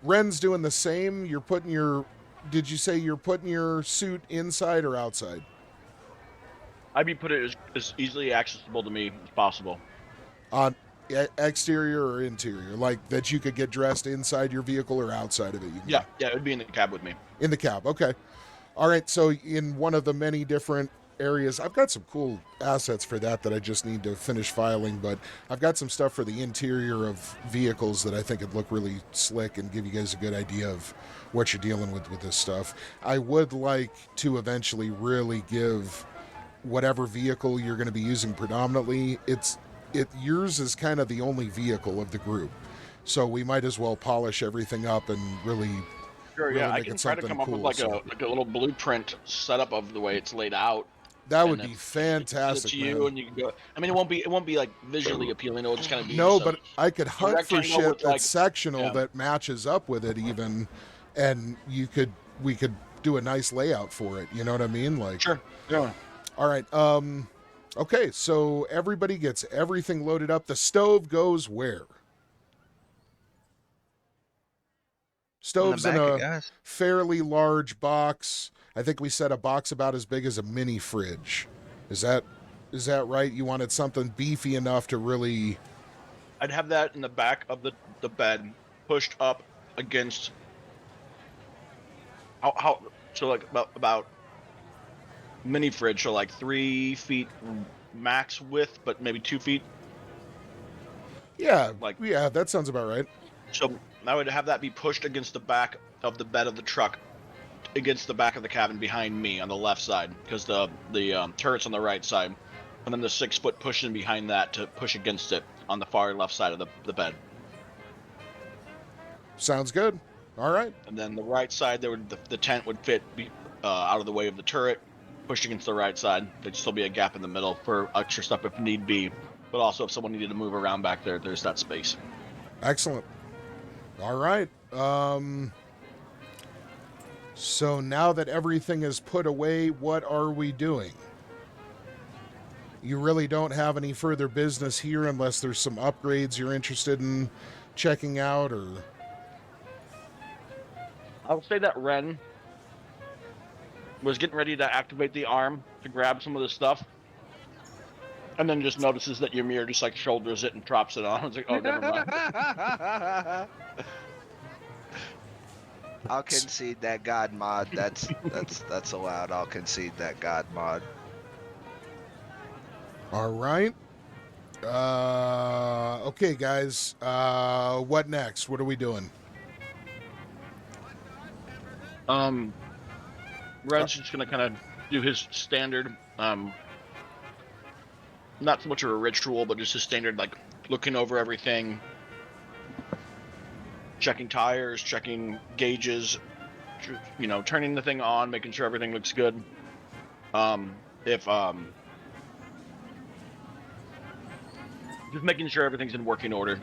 Ren's doing the same. You're putting your. Did you say you're putting your suit inside or outside? I'd be put it as easily accessible to me as possible. On exterior or interior, like that you could get dressed inside your vehicle or outside of it. You can Yeah, it would be in the cab with me. in the cab. Okay. All right. So in one of the many different areas, I've got some cool assets for that I just need to finish filing, but I've got some stuff for the interior of vehicles that I think would look really slick and give you guys a good idea of what you're dealing with this stuff. I would like to eventually really give whatever vehicle you're going to be using predominantly, yours is kind of the only vehicle of the group. So we might as well polish everything up and really Sure, really yeah, I make can it try to something come up cool. with So like a little blueprint setup of the way it's laid out. that would and be it's fantastic, to you, man. and you can go. I mean, it won't be like visually appealing. It'll just kind of be No, just but I could hunt for rectangle shit with, that's like- sectional yeah. that matches up with it even, and we could do a nice layout for it. You know what I mean? Like, sure. Yeah. all right. Okay, so everybody gets everything loaded up. The stove goes where? Stove's in back, I a guess. fairly large box. I think we said a box about as big as a mini fridge. Is that right? You wanted something beefy enough to really... I'd have that in the back of the bed, pushed up against. How so like about mini fridge, so like 3 feet max width, but maybe 2 feet. Yeah, Like- yeah, that sounds about right. So I would have that be pushed against the back of the bed of the truck, against the back of the cabin behind me on the left side, because the turret's on the right side, and then the 6 foot pushing behind that to push against it on the far left side of the bed. Sounds good. All right. And then the right side, the tent would fit out of the way of the turret, pushed against the right side. There'd still be a gap in the middle for extra stuff if need be, but also if someone needed to move around back there, there's that space. Excellent. All right. So now that everything is put away, what are we doing? You really don't have any further business here unless there's some upgrades you're interested in checking out, or... I'll say that Ren was getting ready to activate the arm to grab some of the stuff, and then just notices that Ymir just like shoulders it and drops it on. I was like, oh, never mind. I'll concede that God mod. That's allowed. I'll concede that God mod. All right. Okay, guys. What next? What are we doing? Ren's just gonna kind of do his standard, not so much of a ritual, but just his standard, like looking over everything, checking tires, checking gauges, turning the thing on, making sure everything looks good. Just making sure everything's in working order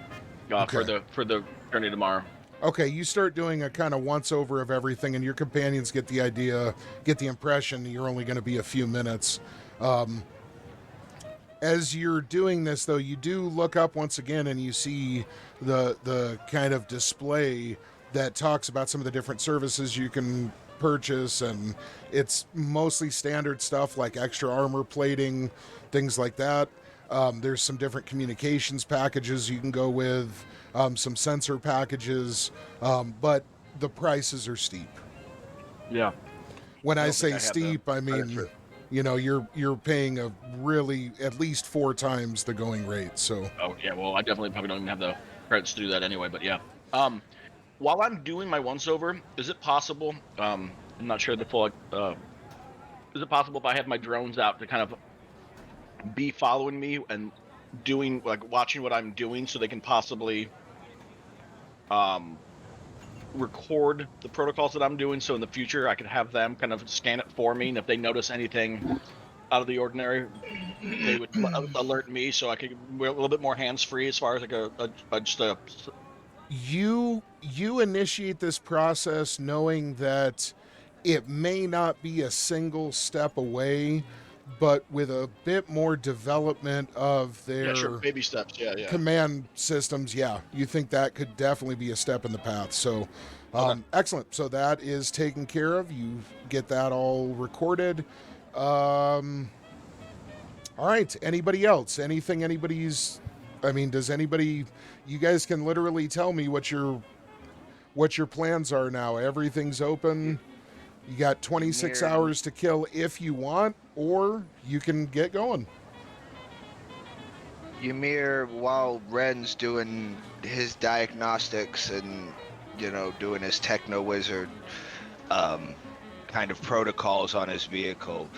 for the journey tomorrow. Okay, you start doing a kind of once over of everything, and your companions get the idea, get the impression you're only going to be a few minutes. As you're doing this, though, you do look up once again, and you see the kind of display that talks about some of the different services you can purchase, and it's mostly standard stuff like extra armor plating, things like that. There's some different communications packages you can go with, some sensor packages, but the prices are steep. Yeah. When I don't say think I have steep, I mean, you're paying a really at least 4 times the going rate. So. Oh yeah. Well, I definitely probably don't even have the credits to do that anyway. But yeah. While I'm doing my once over, is it possible? I'm not sure the full. Is it possible if I have my drones out to kind of be following me and watching what I'm doing, so they can possibly record the protocols that I'm doing, so in the future I can have them kind of scan it for me, and if they notice anything out of the ordinary, they would alert me, so I could be a little bit more hands-free as far as like just a You initiate this process knowing that it may not be a single step away, but with a bit more development of their baby steps. Yeah. command systems, you think that could definitely be a step in the path. So, excellent. So that is taken care of. You get that all recorded. All right. Anybody else? Anything anybody's... I mean, does anybody... You guys can literally tell me what your plans are now. Everything's open. You got 26 hours to kill if you want, or you can get going. Ymir, while Ren's doing his diagnostics and, doing his techno-wizard kind of protocols on his vehicle,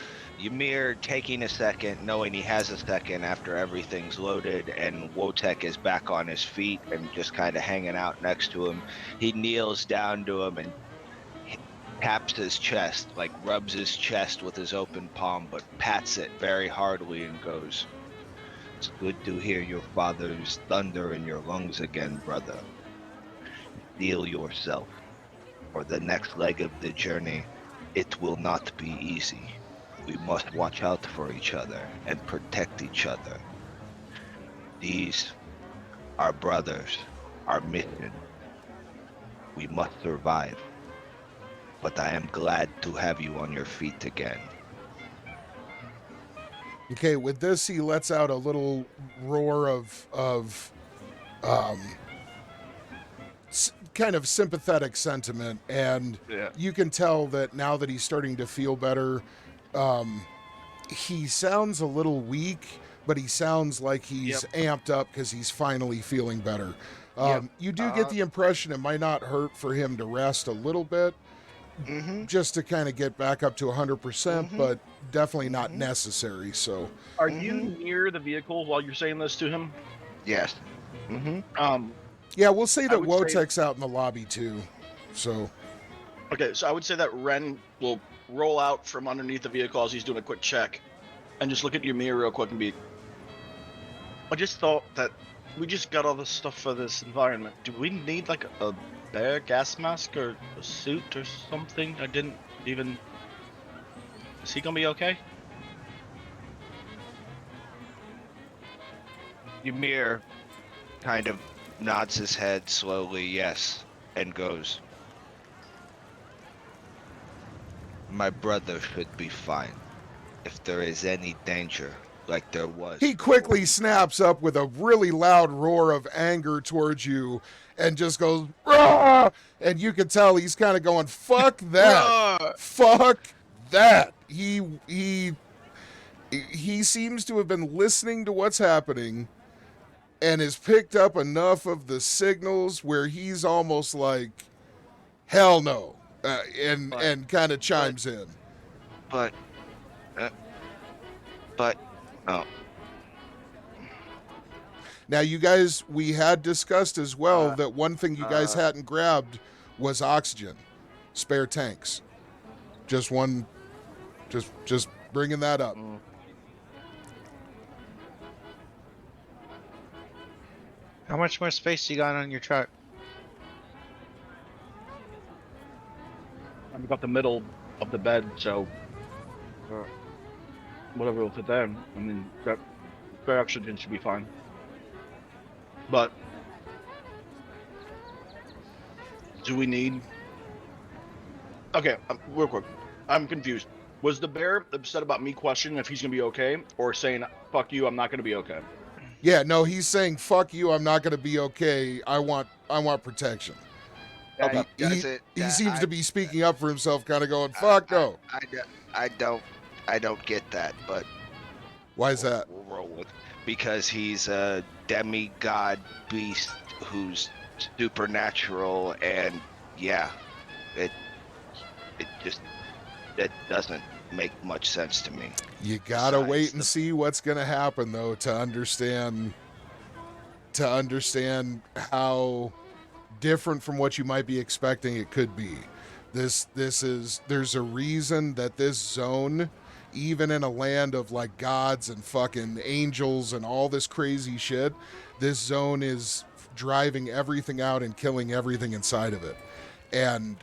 Ymir taking a second, knowing he has a second after everything's loaded and Wotek is back on his feet and just kind of hanging out next to him, he kneels down to him and taps his chest, like rubs his chest with his open palm, but pats it very hardly and goes, "It's good to hear your father's thunder in your lungs again, brother. Steel yourself. For the next leg of the journey, it will not be easy. We must watch out for each other and protect each other. These are brothers, our mission. We must survive. But I am glad to have you on your feet again." Okay, with this, he lets out a little roar of kind of sympathetic sentiment, and you can tell that now that he's starting to feel better, he sounds a little weak, but he sounds like he's amped up because he's finally feeling better. You do get the impression it might not hurt for him to rest a little bit, just to kind of get back up to 100%, but definitely not necessary. So, are you near the vehicle while you're saying this to him? Yes. Yeah, we'll say that Wotek's out in the lobby too. So, okay, so I would say that Ren will roll out from underneath the vehicle as he's doing a quick check, and just look at Ymir real quick and be, "I just thought that we just got all this stuff for this environment. Do we need like a bear gas mask or a suit or something? I didn't even... Is he gonna be okay?" Ymir kind of nods his head slowly, yes, and goes, "My brother should be fine. If there is any danger, like there was..." He quickly snaps up with a really loud roar of anger towards you and just goes, "Rah!" And you can tell he's kind of going, "Fuck that. Fuck that." He seems to have been listening to what's happening and has picked up enough of the signals where he's almost like, "Hell no," and kind of chimes in. But, oh. Now, you guys, we had discussed as well that one thing you guys hadn't grabbed was oxygen, spare tanks. Just bringing that up. How much more space you got on your truck? I've got the middle of the bed, so whatever will fit there. I mean, that oxygen should be fine. But do we need... Okay, real quick. I'm confused. Was the bear upset about me questioning if he's gonna be okay, or saying "fuck you, I'm not gonna be okay"? Yeah, no, he's saying "fuck you, I'm not going to be okay. I want protection." Okay. He seems to be speaking up for himself, kind of going, "Fuck no." I don't get that, but why is that? We'll roll with, because he's a demigod beast who's supernatural, and it doesn't make much sense to me. You gotta wait and see what's gonna happen, though, to understand how different from what you might be expecting it could be. There's a reason that this zone, even in a land of like gods and fucking angels and all this crazy shit, this zone is driving everything out and killing everything inside of it. And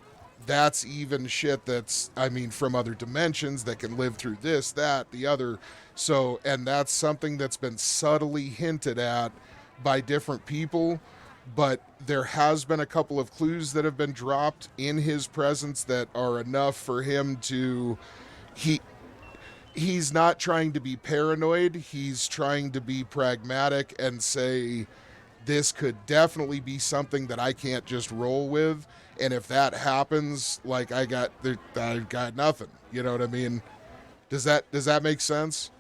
that's even shit that's, I mean, from other dimensions that can live through this, that, the other. So, and that's something that's been subtly hinted at by different people, but there has been a couple of clues that have been dropped in his presence that are enough for him to, he's not trying to be paranoid, he's trying to be pragmatic and say, this could definitely be something that I can't just roll with, and if that happens, like I got nothing. You know what I mean? Does that make sense?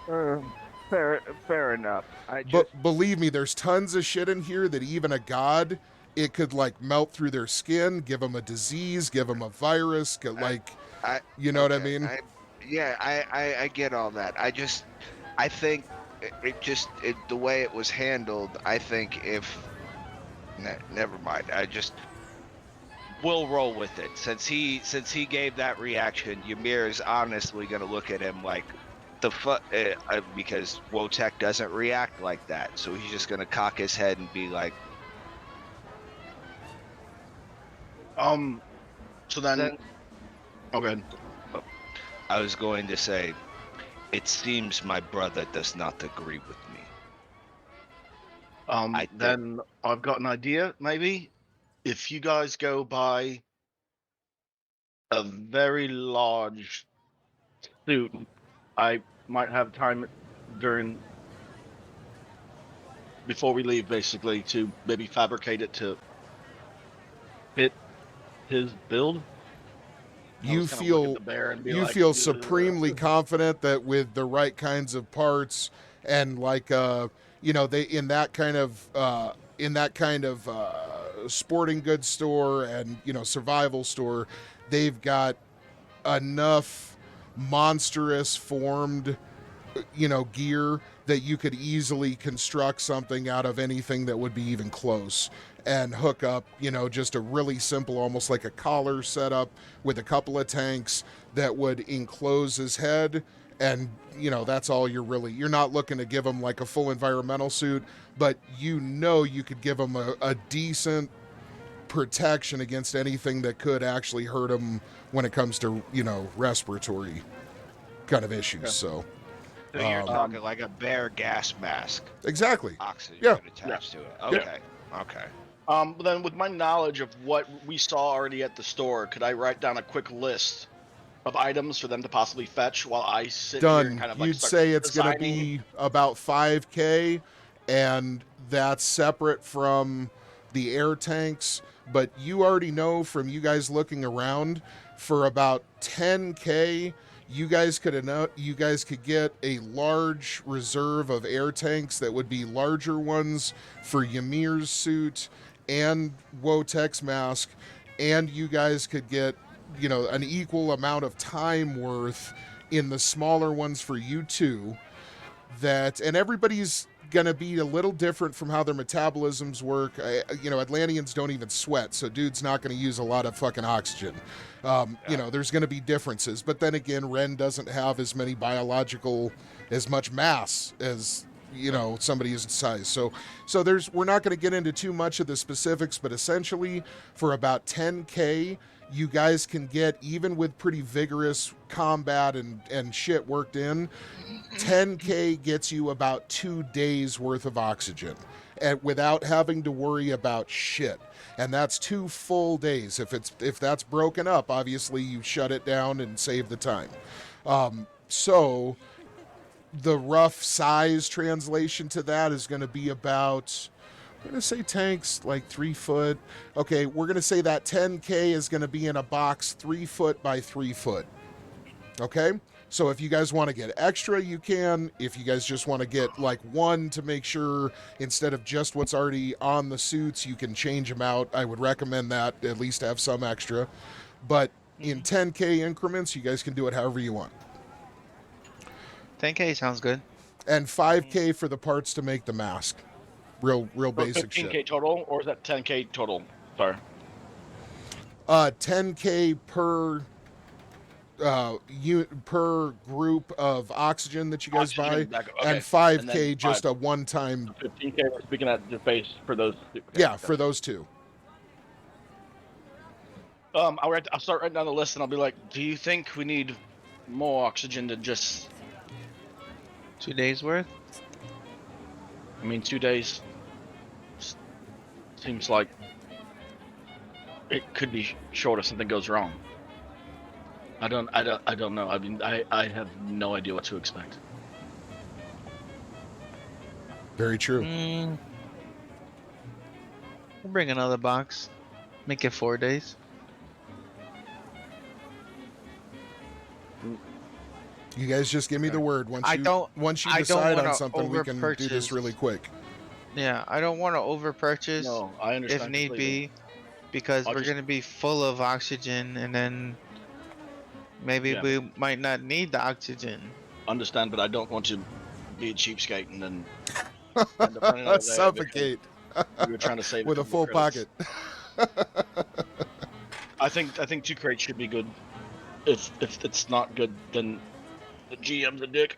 Fair enough. But believe me, there's tons of shit in here that even a god, it could like melt through their skin, give them a disease, give them a virus, you know what I mean? I get all that. I think the way it was handled, I think never mind. We'll roll with it. Since he gave that reaction, Ymir is honestly going to look at him like, because Wotek doesn't react like that, so he's just gonna cock his head and be like, So then, oh, go ahead. I was going to say, it seems my brother does not agree with me. Then I've got an idea. Maybe if you guys go by a very large suit, I might have time before we leave, basically, to maybe fabricate it to fit his build. You feel supremely confident that with the right kinds of parts and like they in that kind of sporting goods store and survival store, they've got enough monstrous formed gear that you could easily construct something out of anything that would be even close and hook up just a really simple, almost like a collar setup with a couple of tanks that would enclose his head, and that's all you're not looking to give him like a full environmental suit, but you could give him a decent protection against anything that could actually hurt him when it comes to respiratory kind of issues. Okay. So you're talking like a bare gas mask, exactly. Oxygen attached to it. Okay. But then with my knowledge of what we saw already at the store, could I write down a quick list of items for them to possibly fetch while I sit here and kind of You'd say it's going to be about 5K, and that's separate from the air tanks. But you already know from you guys looking around, for about 10K, you guys could get a large reserve of air tanks that would be larger ones for Ymir's suit and Wotek's mask, and you guys could get an equal amount of time worth in the smaller ones for you two. And everybody's gonna be a little different from how their metabolisms work. Atlanteans don't even sweat, so dude's not gonna use a lot of fucking oxygen. There's gonna be differences, but then again, Ren doesn't have as much mass as somebody his size. So we're not gonna get into too much of the specifics, but essentially for about 10K, you guys can get, even with pretty vigorous combat and shit worked in, 10K gets you about 2 days worth of oxygen without having to worry about shit. And that's 2 full days. If that's broken up, obviously you shut it down and save the time. So the rough size translation to that is going to be about, we're going to say tanks like 3 foot. Okay, we're going to say that 10K is going to be in a box 3 foot by 3 foot. Okay? So if you guys want to get extra, you can. If you guys just want to get like one to make sure, instead of just what's already on the suits, you can change them out. I would recommend that, at least have some extra. But in 10K increments, you guys can do it however you want. 10K sounds good. And 5K for the parts to make the mask. Real So basic 15K shit. total, or is that 10K total? Sorry. 10K per per group of oxygen that you guys Oxygen, buy, okay. and And 5K then just 5. a one-time. So 15K. We're speaking at the base for those. Okay, Yeah, okay. for those two. I'll start writing down the list, and I'll be like, "Do you think we need more oxygen than just? 2 days worth. I mean, 2 days seems like it could be short if something goes wrong. I don't know. I mean, I have no idea what to expect. Very true. We'll bring another box. Make it 4 days. You guys just give me the word. Once you I decide don't on wanna something, we can do this overpurchase. really quick. Yeah, I don't want to over purchase No, I understand if need completely. be, because I'll we're just- gonna be full of oxygen, and then maybe Yeah. we might not need the oxygen. Understand, but I don't want to be a cheapskate and then end up running out of air Suffocate because we were trying to save with a couple full credits. pocket. I think 2 crates should be good. If it's not good, then the GM's a dick.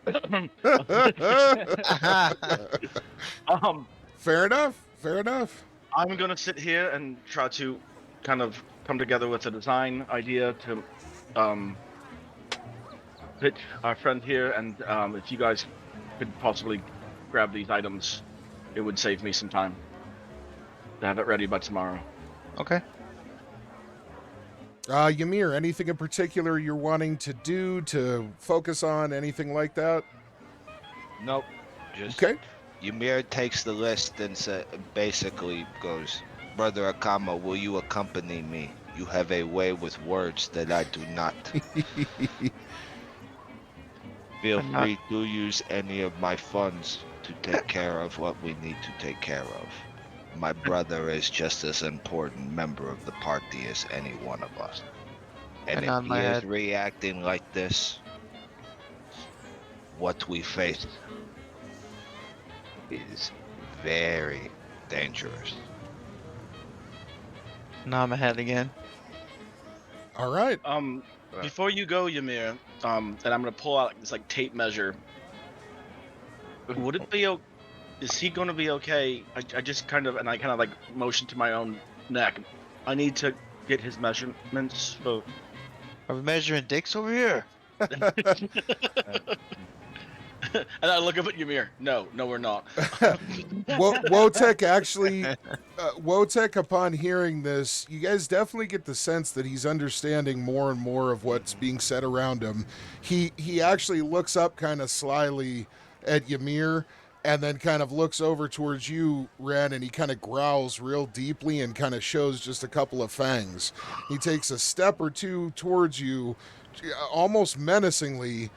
Fair enough. Fair enough. I'm gonna sit here and try to kind of come together with a design idea to pitch our friend here, and if you guys could possibly grab these items, it would save me some time to have it ready by tomorrow. Okay. Ymir, anything in particular you're wanting to do, to focus on, anything like that? Nope. Just Okay. Ymir takes the list and basically goes, Brother Akama, will you accompany me? You have a way with words that I do not. Feel free to use any of my funds to take care of what we need to take care of. My brother is just as important member of the party as any one of us. And nod if my he is head. reacting like this, what we face is very dangerous. Nod my head again. All right. Before you go, Ymir, and I'm gonna pull out this like tape measure. Would it be is he gonna be okay? I just kind of like motion to my own neck. I need to get his measurements. So Are we measuring dicks over here? and I look up at Ymir. No, we're not. Wotek actually, Wotek, upon hearing this, you guys definitely get the sense that he's understanding more and more of what's being said around him. He actually looks up kind of slyly at Ymir, and then kind of looks over towards you, Ren, and he kind of growls real deeply and kind of shows just a couple of fangs. He takes a step or two towards you, almost menacingly,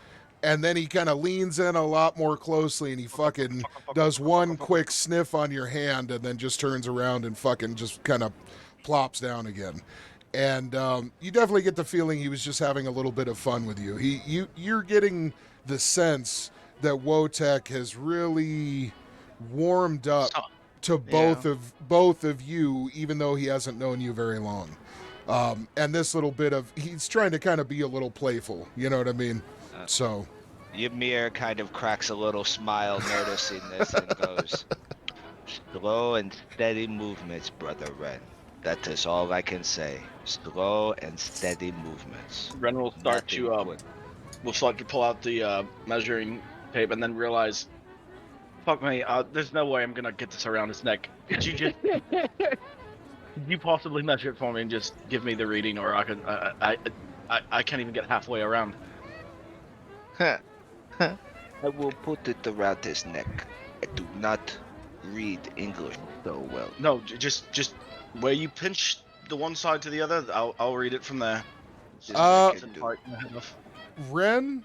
and then he kind of leans in a lot more closely, and he fucking does one quick sniff on your hand, and then just turns around and fucking just kind of plops down again. And you definitely get the feeling he was just having a little bit of fun with you. You're getting the sense that Wotek has really warmed up to both of you, even though he hasn't known you very long. And this little bit of, he's trying to kind of be a little playful, you know what I mean? So Ymir kind of cracks a little smile noticing this and goes, slow and steady movements, Brother Ren. That is all I can say. Slow and steady movements. Ren will start Nothing to pull out the measuring tape and then realize, fuck me, there's no way I'm gonna get this around his neck. Could you possibly measure it for me and just give me the reading, or I can't even get halfway around. I will put it around his neck. I do not read English so well. No, just where you pinch the one side to the other, I'll read it from there. Ren,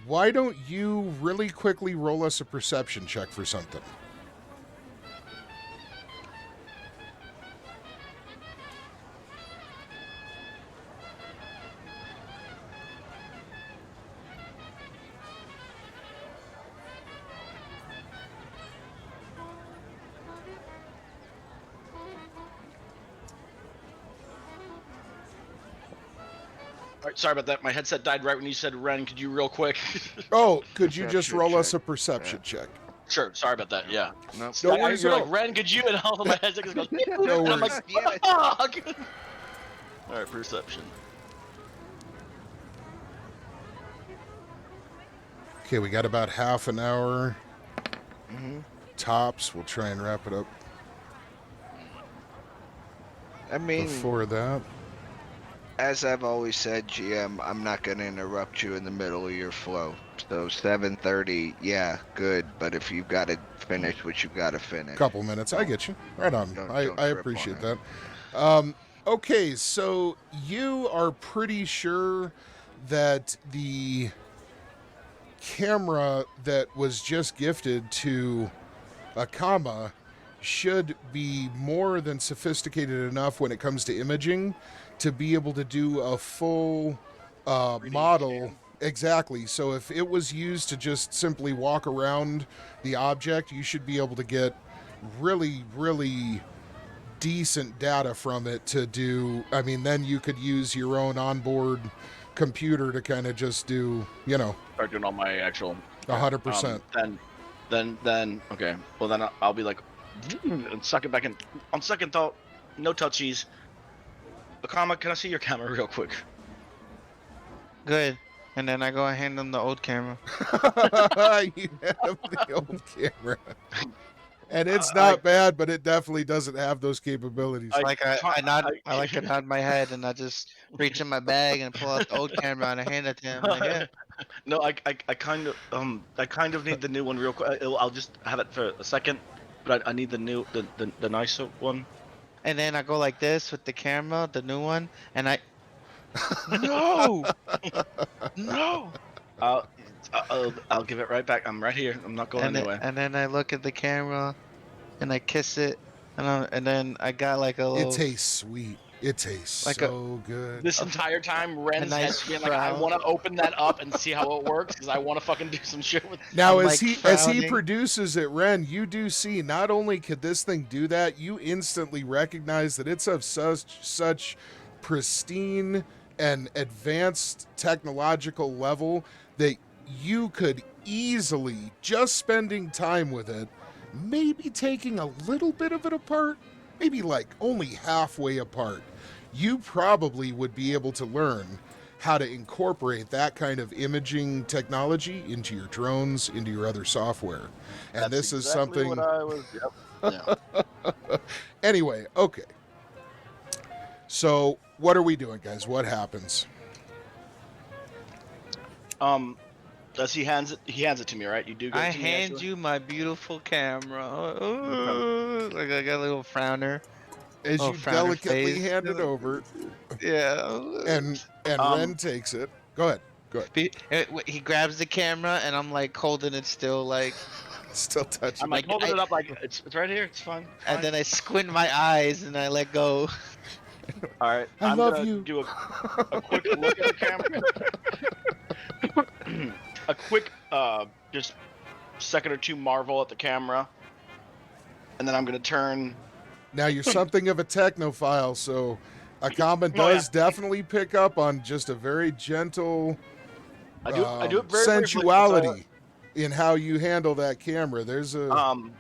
why don't you really quickly roll us a perception check for something? Sorry about that. My headset died right when you said Ren. Could you real quick? Oh, could you just Perception roll us a check. perception check? Sure. Sorry about that. Yeah. Nope. No I- worries you're at like, all. Ren, could you? And all of my headset just goes. No and I'm worries. like, fuck. All right, perception. Okay, we got about half an hour. Mm-hmm. Tops. We'll try and wrap it up I mean, before that. as I've always said, GM, I'm not going to interrupt you in the middle of your flow. So 7:30, yeah, good. But if you've got to finish what you've got to finish. Couple minutes. I get you. Right on. Don't I trip on appreciate it. that. Okay, so you are pretty sure that the camera that was just gifted to Akama should be more than sophisticated enough when it comes to imaging to be able to do a full model. Exactly. So if it was used to just simply walk around the object, you should be able to get really, really decent data from it to do. I mean, then you could use your own onboard computer to kind of just do, Start doing all my actual. 100%. Then okay. Well, then I'll be like, and suck it back in. On second thought, no touchies. Akama, can I see your camera real quick? Good. And then I go and hand them the old camera. You have the old camera. And it's not bad, but it definitely doesn't have those capabilities. Like I like to nod my head and I just reach in my bag and pull out the old camera and I hand it to him. Like, yeah. No, I kind of need the new one real quick. I'll just have it for a second, but I need the new, the nicer one. And then I go like this with the camera, the new one, and I. No. No. I'll give it right back. I'm right here. I'm not going anywhere. And then I look at the camera, and I kiss it, and then I got like a little. It tastes sweet. It tastes Like so good. This entire time, Ren's nice head's being like, I frown. want to open that up and see how it works because I want to fucking do some shit with. Now, I'm, as like, he frowning. produces it, Ren, you do see not only could this thing do that, you instantly recognize that it's of such pristine and advanced technological level that you could easily, just spending time with it, maybe taking a little bit of it apart, maybe like only halfway apart, you probably would be able to learn how to incorporate that kind of imaging technology into your drones, into your other software. And That's this is exactly something. what I was. Yep. Yeah. Anyway, okay. So, what are we doing, guys? What happens? Does he hands it to me, right? You do. Give I it to me, hand actually? you my beautiful camera. Like I got a little frowner. As Oh, you frowner delicately face. hand it over, Yeah. and Ren takes it. Go ahead. He grabs the camera and I'm like holding it still, like, Still touching. I'm like Like, holding I- it up, like it's right here. It's fine. and then I squint my eyes and I let go. All right. I I'm love gonna you. Do a quick look at the camera. A quick, just second or two marvel at the camera, and then I'm gonna turn. Now you're something of a technophile, so Akama does definitely pick up on just a very gentle I do it very sensuality briefly, in how you handle that camera. There's so,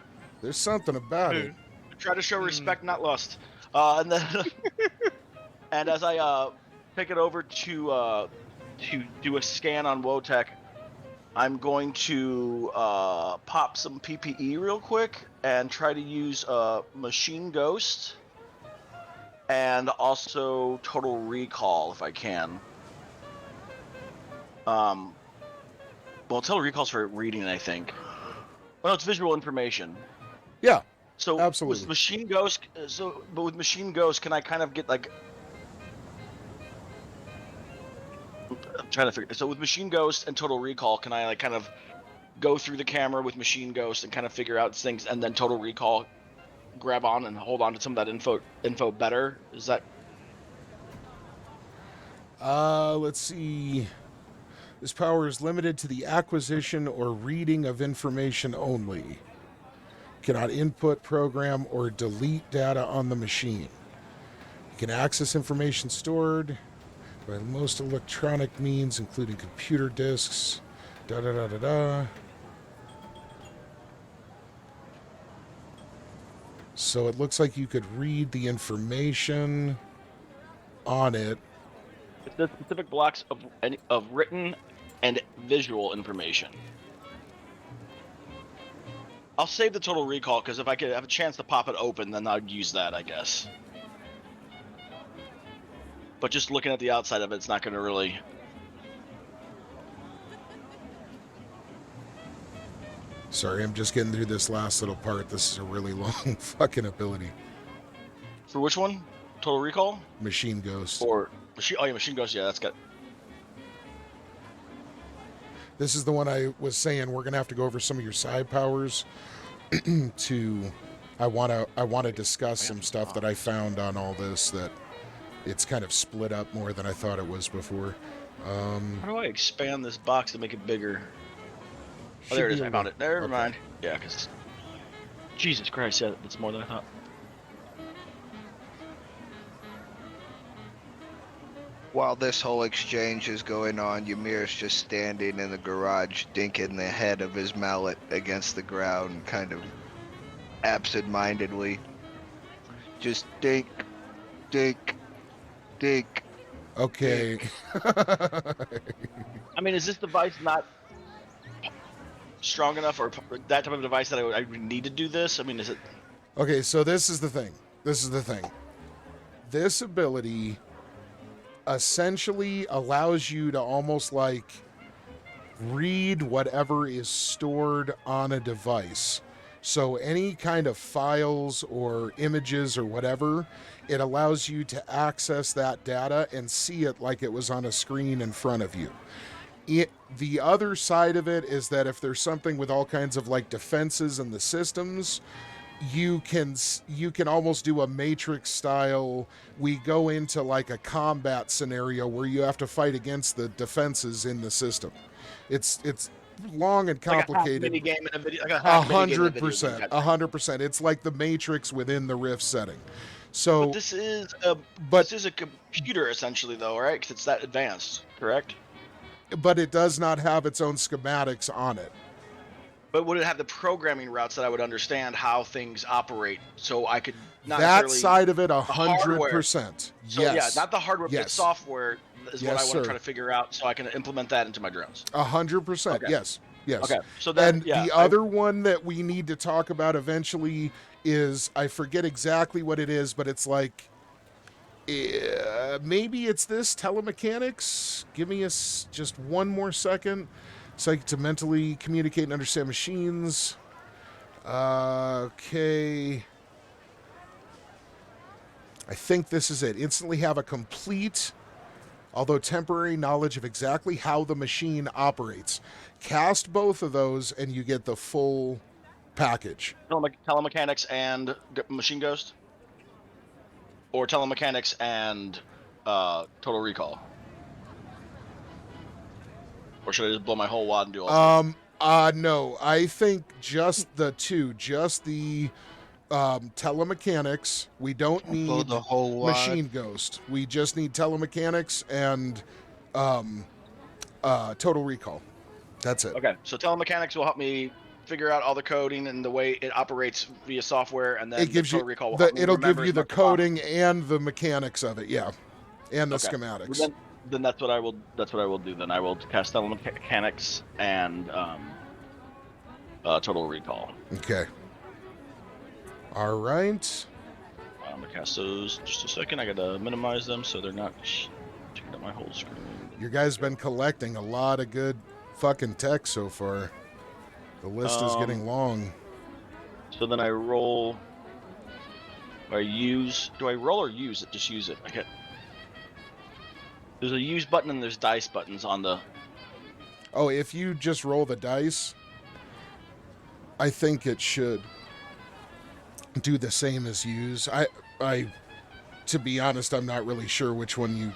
there's something about it. try to show respect, not lust. And then, and as I pick it over to do a scan on Wotech, I'm going to pop some PPE real quick and try to use Machine Ghost and also Total Recall if I can. Well, Total Recall's for reading, I think. Well, it's visual information. Yeah, So absolutely. with Machine Ghost, but with Machine Ghost, can I kind of get like? I'm trying to figure. So with Machine Ghost and Total Recall, can I like kind of go through the camera with Machine Ghost and kind of figure out things, and then Total Recall, grab on and hold on to some of that info better? Is that? Let's see. This power is limited to the acquisition or reading of information only. Cannot input, program, or delete data on the machine. You can access information stored. By most electronic means, including computer disks. Da da da da da. So it looks like you could read the information on it. It says specific blocks of written and visual information. I'll save the total recall, because if I could have a chance to pop it open, then I'd use that, I guess. But just looking at the outside of it, it's not going to really... Sorry, I'm just getting through this last little part. This is a really long fucking ability. For which one? Total recall? Machine Ghost. Or machine? Oh yeah, Machine Ghost. Yeah, that's got. This is the one I was saying we're gonna have to go over some of your side powers. I wanna discuss some stuff that I found on all this that it's kind of split up more than I thought it was before. How do I expand this box to make it bigger? Oh, there it is. I found it. Never mind. Yeah, because Jesus Christ, yeah, that's more than I thought. While this whole exchange is going on, Ymir's just standing in the garage, dinking the head of his mallet against the ground, kind of absent-mindedly. Just dink, dink, dink. Okay. I mean, is this device not strong enough, or that type of device that I would need to do this? I mean, is it? Okay, so this is the thing. This ability essentially allows you to almost like read whatever is stored on a device. So any kind of files or images or whatever, it allows you to access that data and see it like it was on a screen in front of you. The other side of it is that if there's something with all kinds of like defenses in the systems, you can almost do a Matrix style. We go into like a combat scenario where you have to fight against the defenses in the system. It's long and complicated. Like a mini game in a video. Like a 100%. 100%. It's like the Matrix within the Rift setting. So but this is a computer essentially, though, right? Because it's that advanced, correct? But it does not have its own schematics on it. But would it have the programming routes that I would understand how things operate, so I could not that necessarily side of it 100%? Yes. So, yeah, not the hardware, but Yes. the software is what I want sir. to try to figure out, so I can implement that into my drones. 100%. Okay. Yes. Yes. Okay. So then, and yeah, the other one that we need to talk about eventually is, I forget exactly what it is, but it's like maybe it's this telemechanics. Give me just one more second. Psychic to mentally communicate and understand machines. Okay. I think this is it. Instantly have a complete, although temporary, knowledge of exactly how the machine operates. Cast both of those and you get the full package. Telemechanics and Machine Ghost? Or telemechanics and Total Recall? Or should I just blow my whole wad and do all No. I think just the two. Just the telemechanics. We don't need the whole Machine Ghost. We just need telemechanics and Total Recall. That's it. Okay, so telemechanics will help me figure out all the coding and the way it operates via software, and then It gives Total you Recall will help me it'll remember give you the as much as possible. coding and the mechanics of it, yeah, and the Okay. schematics. Then that's what I will. That's what I will do. Then I will cast telemechanics and Total Recall. Okay. All right. I'm gonna cast those in just a second. I gotta minimize them so they're not taking up my whole screen. You guys been collecting a lot of good fucking tech so far. The list is getting long. So then I roll. Do I roll or use it? Just use it. There's a use button and there's dice buttons on the. Oh, if you just roll the dice, I think it should do the same as use. To be honest, I'm not really sure which one you.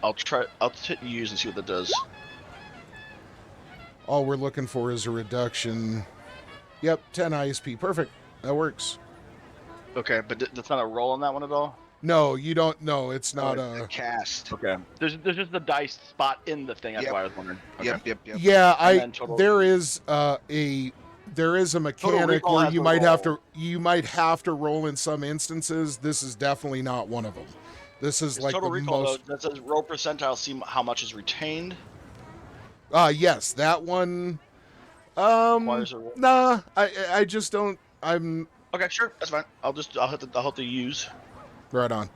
I'll hit use and see what that does. All we're looking for is a reduction. Yep, 10 ISP. Perfect. That works. Okay, but that's not a roll on that one at all? No, you don't. No, it's not it's a. a cast. Okay. There's just the dice spot in the thing. That's Yep. why I was wondering. Okay. Yep. Yeah, And then total- there is a mechanic Recall where has you a might have to roll. roll in some instances. This is definitely not one of them. This is like total the recall most. though, that says roll percentile. See how much is retained. Yes, that one. Requires a roll. Nah, I just don't. I'm Okay, sure, that's fine. I'll hit the use. right on.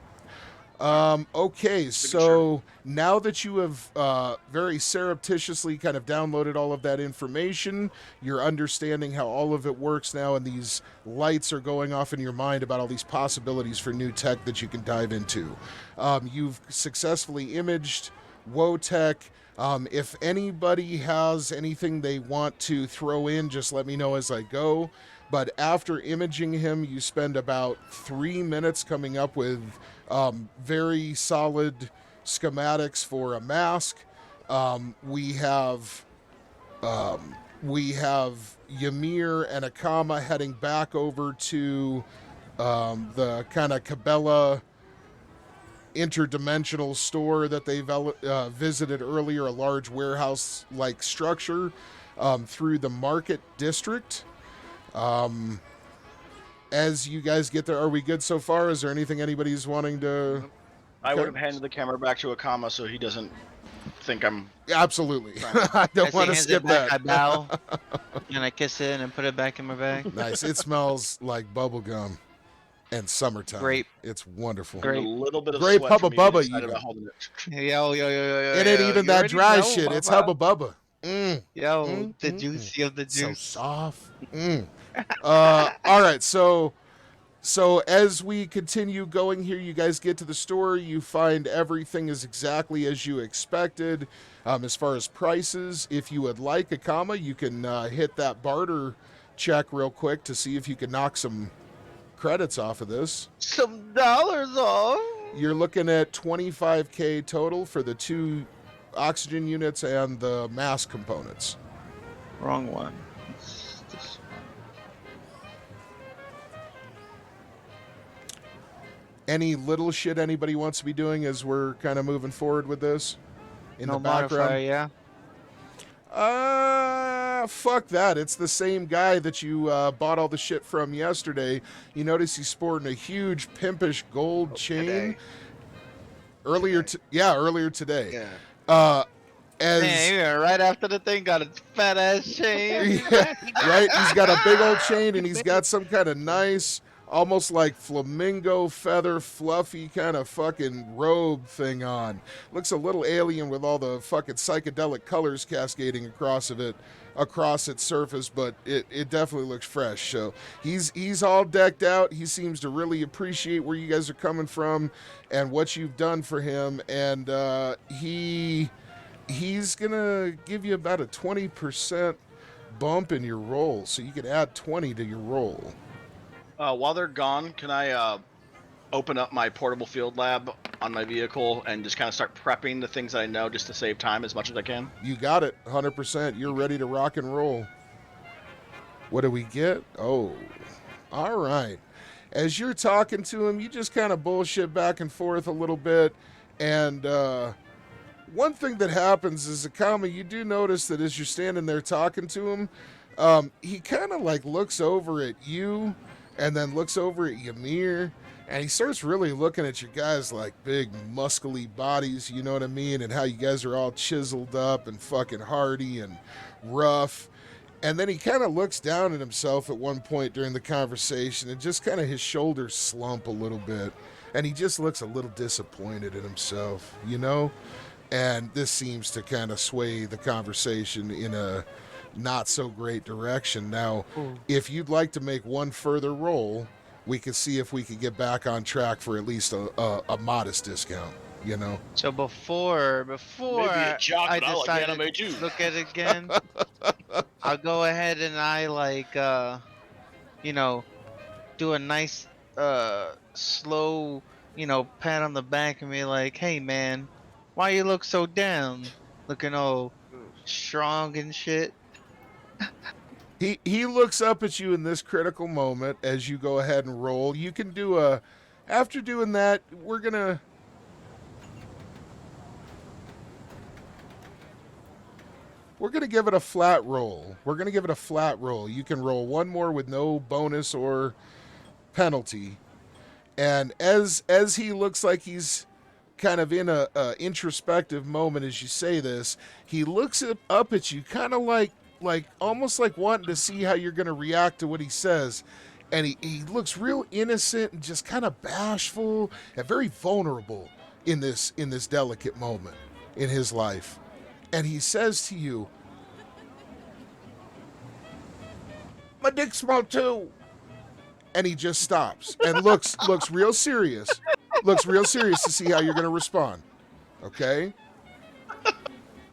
Okay, so now that you have very surreptitiously kind of downloaded all of that information, you're understanding how all of it works now, and these lights are going off in your mind about all these possibilities for new tech that you can dive into. You've successfully imaged Wotech. If anybody has anything they want to throw in, just let me know as I go. But after imaging him, you spend about 3 minutes coming up with very solid schematics for a mask. We have Ymir and Akama heading back over to the kind of Cabela interdimensional store that they visited earlier, a large warehouse-like structure through the market district. As you guys get there, are we good so far? Is there anything anybody's wanting to... I would have handed the camera back to Akama so he doesn't think I'm... Absolutely. I don't want to skip that. I bow, and I kiss it and put it back in my bag. Nice. It smells like bubble gum and summertime. Grape. It's wonderful. Grape. A little bit of Grape sweat Hubba from me Bubba, inside even. about holding it. Yo. It ain't even You that already dry know, shit. It's Bubba. Hubba Bubba. Yo, the juicy of the So juice. soft. All right, so as we continue going here, you guys get to the store. You find everything is exactly as you expected. As far as prices, if you would like, Akama, you can hit that barter check real quick to see if you can knock some credits off of this. Some dollars off. You're looking at 25K total for the 2 oxygen units and the mask components. Wrong one. Any little shit anybody wants to be doing as we're kind of moving forward with this in No the background? modifier, yeah. Fuck that. It's the same guy that you bought all the shit from yesterday. You notice he's sporting a huge pimpish gold chain. Today. Earlier today. Yeah. As Man, yeah, right after the thing got a fat ass chain. yeah, right, he's got a big old chain and he's got some kind of nice, almost like flamingo feather, fluffy kind of fucking robe thing on. Looks a little alien with all the fucking psychedelic colors cascading across its surface, but it definitely looks fresh. So he's all decked out. He seems to really appreciate where you guys are coming from and what you've done for him, and he's gonna give you about a 20% bump in your roll, so you can add 20 to your roll. While they're gone, can I open up my portable field lab on my vehicle and just kind of start prepping the things that I know just to save time as much as I can? You got it, 100%. You're ready to rock and roll. What do we get? Oh, all right. As you're talking to him, you just kind of bullshit back and forth a little bit, and one thing that happens is, Akama, you do notice that as you're standing there talking to him, he kind of like looks over at you and then looks over at Ymir, and he starts really looking at you guys like big muscly bodies, you know what I mean, and how you guys are all chiseled up and fucking hardy and rough. And then he kind of looks down at himself at one point during the conversation, and just kind of his shoulders slump a little bit, and he just looks a little disappointed in himself, you know? And this seems to kind of sway the conversation in a not so great direction. Now, if you'd like to make one further roll, we could see if we could get back on track for at least a modest discount, you know? So before Maybe a jock, I but I like decide anime to too. look at it again, I'll go ahead and I like do a nice slow pat on the back and be like, hey man, why you look so down? Looking all strong and shit. He looks up at you in this critical moment as you go ahead and roll. You can do a After doing that, we're gonna give it a flat roll. You can roll one more with no bonus or penalty. And as he looks like he's kind of in a introspective moment as you say this, he looks up at you, kind of like almost like wanting to see how you're going to react to what he says. And he looks real innocent and just kind of bashful and very vulnerable in this delicate moment in his life. And he says to you, "My dick's small too." And he just stops and looks real serious. Looks real serious to see how you're going to respond. Okay?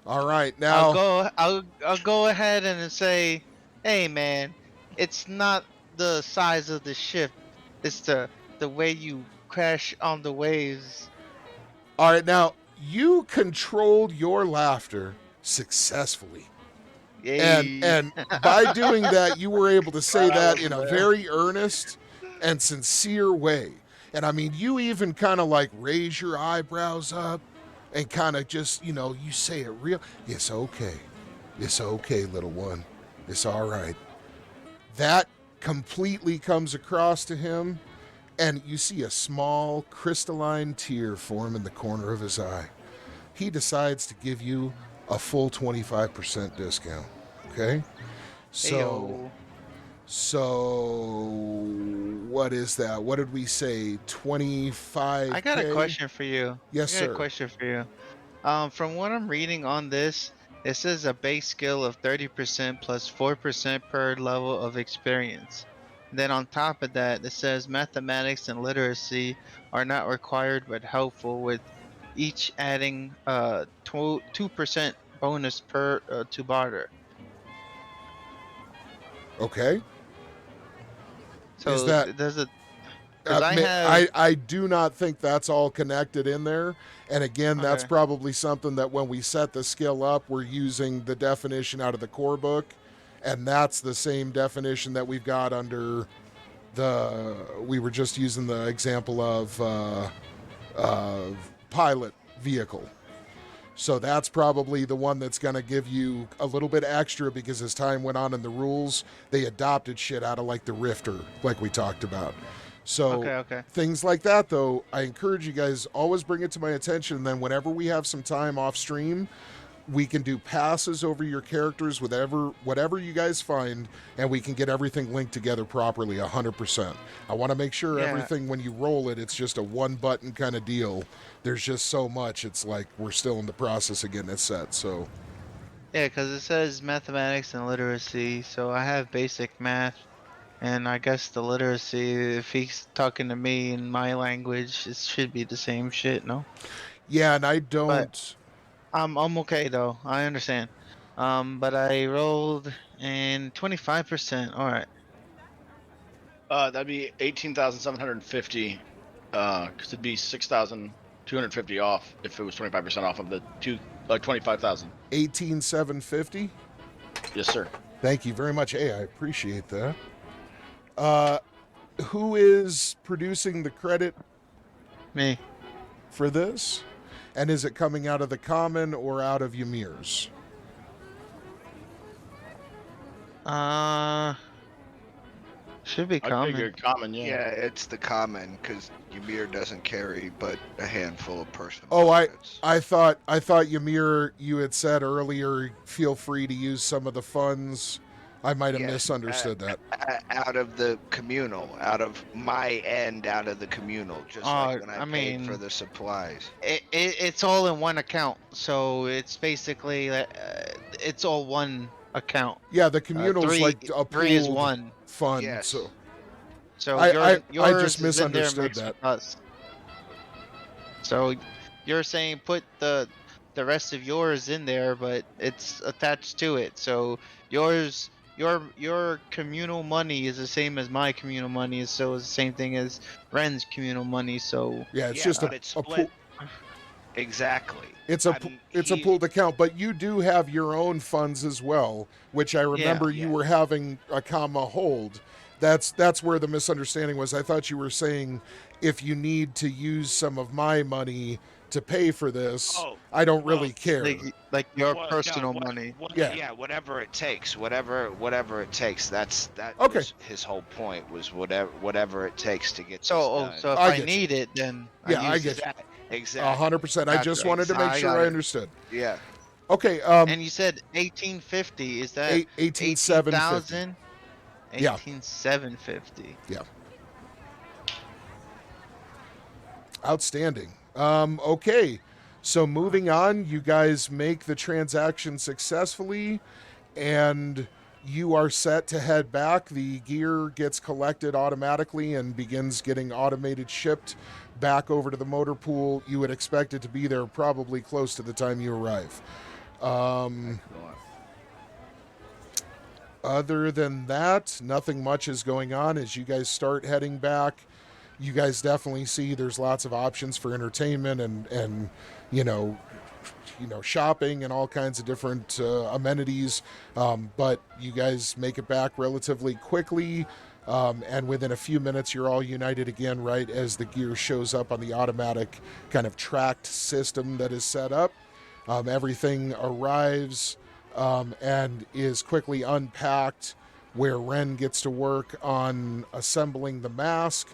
All right. Now I'll go ahead and say, "Hey man, it's not the size of the ship. It's the way you crash on the waves." All right, now you controlled your laughter successfully. Yay. And by doing that, you were able to say that in a very earnest and sincere way. And I mean, you even kind of like raise your eyebrows up and kind of just, you say it real. It's okay. It's okay, little one. It's all right. That completely comes across to him, and you see a small crystalline tear form in the corner of his eye. He decides to give you a full 25% discount. Okay? So what is that? What did we say? 25. I got a question for you. Yes, I got sir. a question for you. From what I'm reading on this, it says a base skill of 30% plus 4% per level of experience. Then on top of that, it says mathematics and literacy are not required but helpful, with each adding 2% bonus per to barter. Okay. So Is that does it? I do not think that's all connected in there. And again, that's Okay. probably something that when we set the skill up, we're using the definition out of the core book. And that's the same definition that we've got under we were just using the example of pilot vehicle. So that's probably the one that's going to give you a little bit extra, because as time went on in the rules, they adopted shit out of like the Rifter, like we talked about. So Okay. things like that, though, I encourage you guys, always bring it to my attention. And then whenever we have some time off stream, we can do passes over your characters, whatever you guys find, and we can get everything linked together properly 100%. I want to make sure everything, when you roll it, it's just a one button kind of deal. There's just so much. It's like we're still in the process of getting it set. So Yeah, because it says mathematics and literacy, so I have basic math, and I guess the literacy, if he's talking to me in my language, it should be the same shit, no? yeah, and I don't. I'm okay though. I understand. But I rolled in 25%. All right. That'd be 18,750. Because it'd be 6,250 off if it was 25% off of the 25,000. 18,750. Yes, sir. Thank you very much. Hey, I appreciate that. Who is producing the credit Me. for this? And is it coming out of the common or out of Ymir's? Should be I common. figured common, yeah. Yeah, it's the common, because Ymir doesn't carry but a handful of personal Oh, credits. I thought Ymir, you had said earlier, feel free to use some of the funds. I might have Yes, misunderstood that. Out of the communal, out of my end, out of the communal, just like when I paid mean, for the supplies. It's all in one account, so it's basically it's all one account. Yeah, the communal's three, like a three is pooled one. fund. Yes. So I yours just is in there misunderstood mixed that. with us. So you're saying put the rest of yours in there, but it's attached to it. So your communal money is the same as my communal money, so it's the same thing as Ren's communal money. So Yeah, it's Yeah, just but a it's pool. split. Exactly. It's a pooled account, but you do have your own funds as well, which I remember you were having a comma hold. That's where the misunderstanding was. I thought you were saying if you need to use some of my money to pay for this, Oh, I don't really care. Like your Well, personal money. Yeah. Whatever it takes, whatever it takes. That Okay. was his whole point, was whatever it takes to get So, this done. so if I I get need it, then Yeah, I use get it. you. Exactly. 100%. I just Gotcha. wanted to make I sure got I it. understood. Yeah. Okay. And you said 1850. Is that 18,750. 18,000? Yeah. 18,750. Outstanding. Okay. So moving on, you guys make the transaction successfully, and you are set to head back. The gear gets collected automatically and begins getting automated shipped back over to the motor pool. You would expect it to be there probably close to the time you arrive. Other than that, nothing much is going on as you guys start heading back. You guys definitely see there's lots of options for entertainment and shopping and all kinds of different amenities. But you guys make it back relatively quickly. And within a few minutes, you're all united again, right as the gear shows up on the automatic kind of tracked system that is set up. Everything arrives and is quickly unpacked, where Ren gets to work on assembling the mask.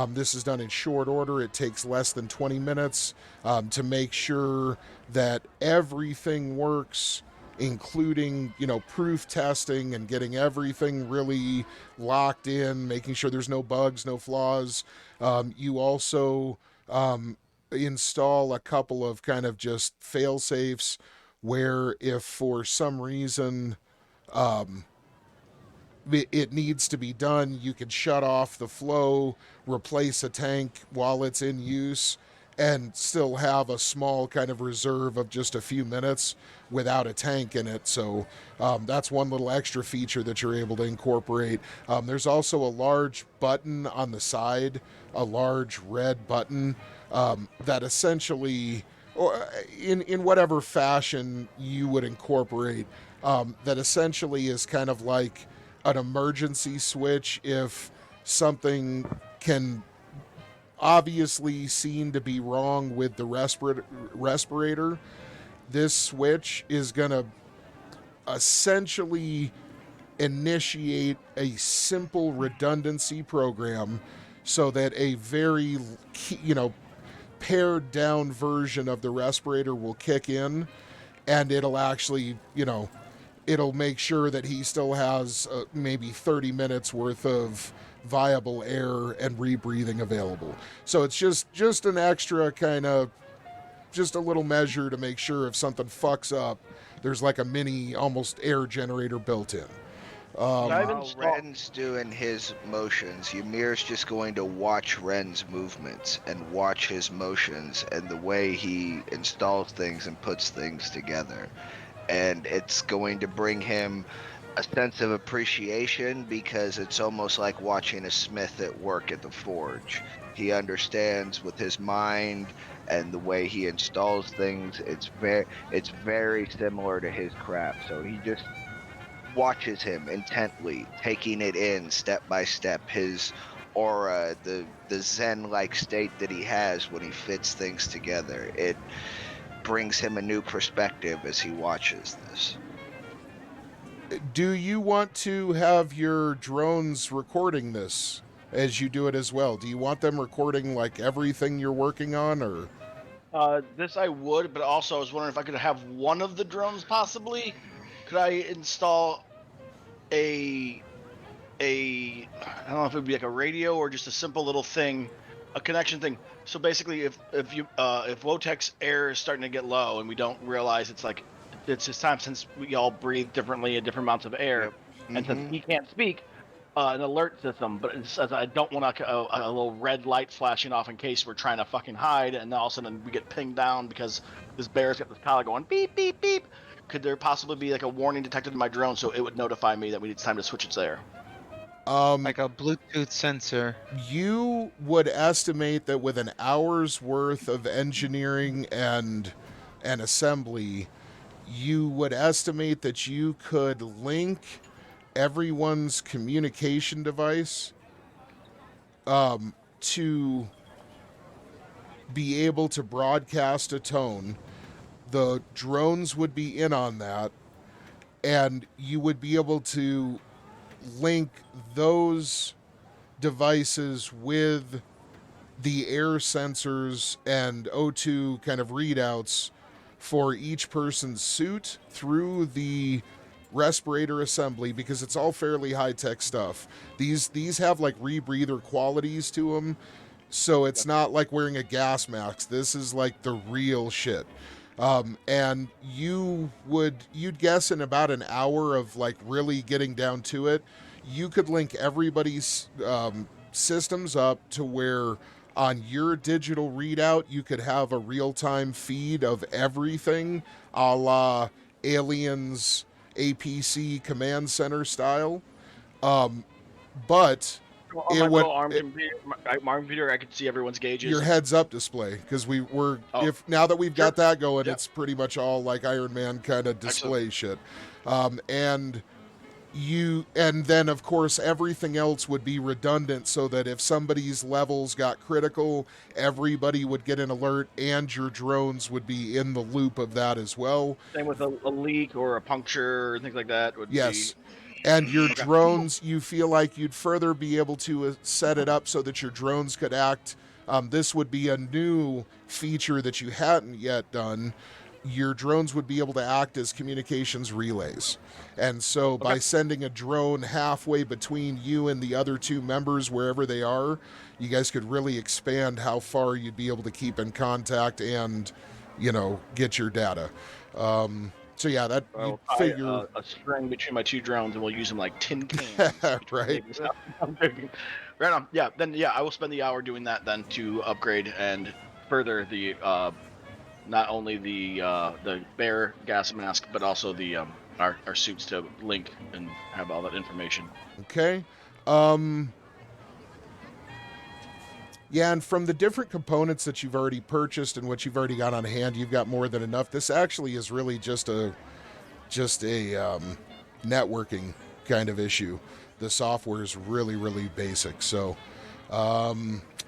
This is done in short order. It takes less than 20 minutes to make sure that everything works, including, proof testing and getting everything really locked in, making sure there's no bugs, no flaws. You also install a couple of kind of just fail safes where if for some reason it needs to be done, you can shut off the flow, replace a tank while it's in use, and still have a small kind of reserve of just a few minutes without a tank in it. So that's one little extra feature that you're able to incorporate. There's also a large button on the side, a large red button that essentially, or in whatever fashion you would incorporate, that essentially is kind of like an emergency switch if something can obviously seen to be wrong with the respirator. This switch is going to essentially initiate a simple redundancy program so that a very, pared down version of the respirator will kick in, and it'll actually, it'll make sure that he still has maybe 30 minutes worth of viable air and rebreathing available. So it's just an extra kind of, just a little measure to make sure if something fucks up, there's like a mini almost air generator built in. While Ren's doing his motions, Ymir's just going to watch Ren's movements and watch his motions and the way he installs things and puts things together. And it's going to bring him a sense of appreciation, because it's almost like watching a smith at work at the forge. He understands with his mind and the way he installs things. It's very similar to his craft. So he just watches him intently, taking it in step by step. His aura, the zen-like state that he has when he fits things together. It brings him a new perspective as he watches this. Do you want to have your drones recording this as you do it as well? Do you want them recording like everything you're working on, or? This I would, but also I was wondering if I could have one of the drones possibly. Could I install I don't know if it would be like a radio or just a simple little thing, a connection thing. So basically, if Wotek's air is starting to get low and we don't realize it's his time, since we all breathe differently at different amounts of air, and since he can't speak, an alert system. But it says I don't want a little red light flashing off in case we're trying to fucking hide, and then all of a sudden we get pinged down because this bear's got this collar going beep beep beep. Could there possibly be like a warning detected in my drone so it would notify me that it's time to switch its air? Like a Bluetooth sensor. You would estimate that with an hour's worth of engineering and assembly, you would estimate that you could link everyone's communication device to be able to broadcast a tone. The drones would be in on that, and you would be able to link those devices with the air sensors and O2 kind of readouts for each person's suit through the respirator assembly, because it's all fairly high-tech stuff. These have like rebreather qualities to them, so it's not like wearing a gas mask. This is like the real shit. And you'd guess in about an hour of like really getting down to it, you could link everybody's systems up to where on your digital readout you could have a real-time feed of everything, a la Aliens APC command center style. But On my little arm computer, I could see everyone's gauges. Your heads-up display, because if now that we've got that going, it's pretty much all like Iron Man kind of display shit. And then of course everything else would be redundant, so that if somebody's levels got critical, everybody would get an alert, and your drones would be in the loop of that as well. Same with a leak or a puncture or things like that. Yes. And your drones, you feel like you'd further be able to set it up so that your drones could act. This would be a new feature that you hadn't yet done. Your drones would be able to act as communications relays. And so by sending a drone halfway between you and the other two members, wherever they are, you guys could really expand how far you'd be able to keep in contact and, get your data. So yeah, that you figure a string between my two drones, and we'll use them like tin cans. Right. Right on. Yeah. Then I will spend the hour doing that then to upgrade and further the not only the bear gas mask, but also the our suits to link and have all that information. Okay. Yeah, and from the different components that you've already purchased and what you've already got on hand, you've got more than enough. This actually is really just a networking kind of issue. The software is really, really basic. So, all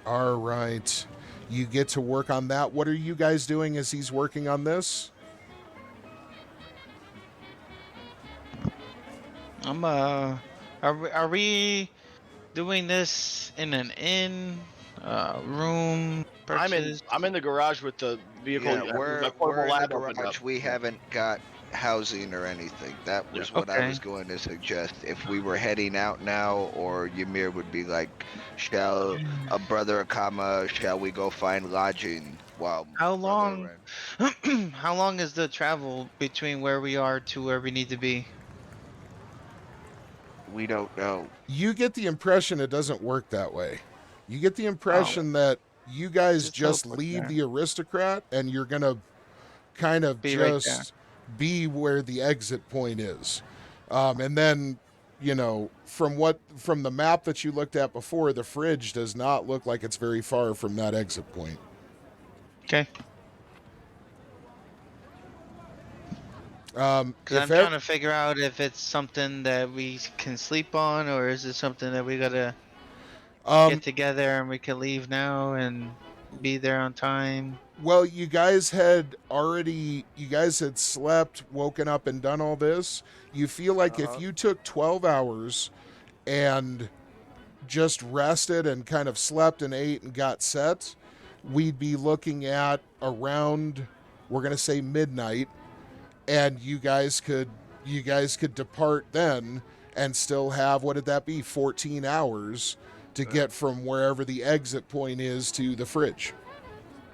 right, you get to work on that. What are you guys doing as he's working on this? Are we doing this in an inn? Room purchase? I'm in the garage with the vehicle. Yeah, we're in the garage. We haven't got housing or anything. That was what I was going to suggest. If we were heading out now, or Ymir would be like, shall we go find lodging while how long is the travel between where we are to where we need to be? We don't know. You get the impression it doesn't work that way. You get the impression that you guys just leave the aristocrat and you're going to kind of be where the exit point is. And then, from the map that you looked at before, the fridge does not look like it's very far from that exit point. Okay. Because I'm trying to figure out if it's something that we can sleep on, or is it something that we gotta get together and we can leave now and be there on time. Well, you guys had slept, woken up, and done all this. You feel like if you took 12 hours and just rested and kind of slept and ate and got set, we'd be looking at around, we're going to say midnight, and you guys could depart then and still have, what did that be, 14 hours to get from wherever the exit point is to the fridge.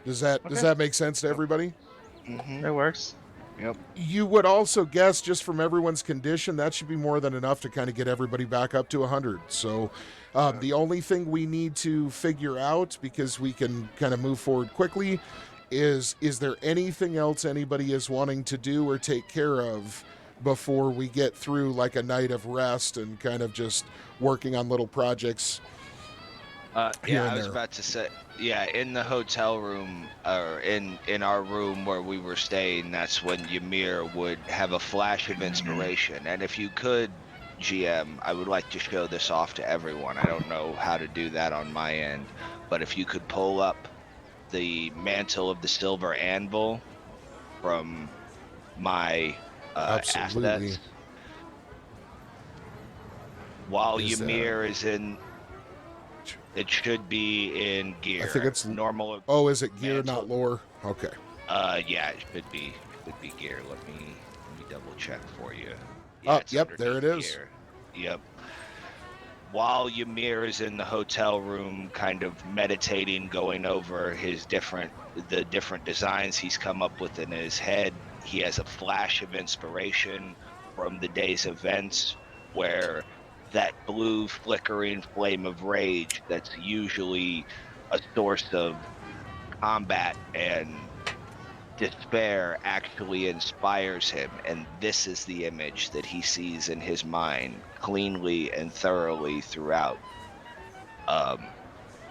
Does that make sense to everybody? Mm-hmm. It works. Yep. You would also guess, just from everyone's condition, that should be more than enough to kind of get everybody back up to 100. So the only thing we need to figure out, because we can kind of move forward quickly, is there anything else anybody is wanting to do or take care of before we get through like a night of rest and kind of just working on little projects? I was about to say, in the hotel room, or in our room where we were staying, that's when Ymir would have a flash of inspiration. And if you could, GM, I would like to show this off to everyone. I don't know how to do that on my end, but if you could pull up the mantle of the silver anvil from my Absolutely. assets. While Is that- Ymir is in, it should be in gear. I think it's normal. Oh, is it gear, mantle. not lore? Okay. Yeah, it should be gear. Let me double check for you. Yeah, Oh, it's yep, there it underneath is. gear. Yep. While Ymir is in the hotel room, kind of meditating, going over the different designs he's come up with in his head, he has a flash of inspiration from the day's events where that blue flickering flame of rage that's usually a source of combat and despair actually inspires him, and this is the image that he sees in his mind cleanly and thoroughly throughout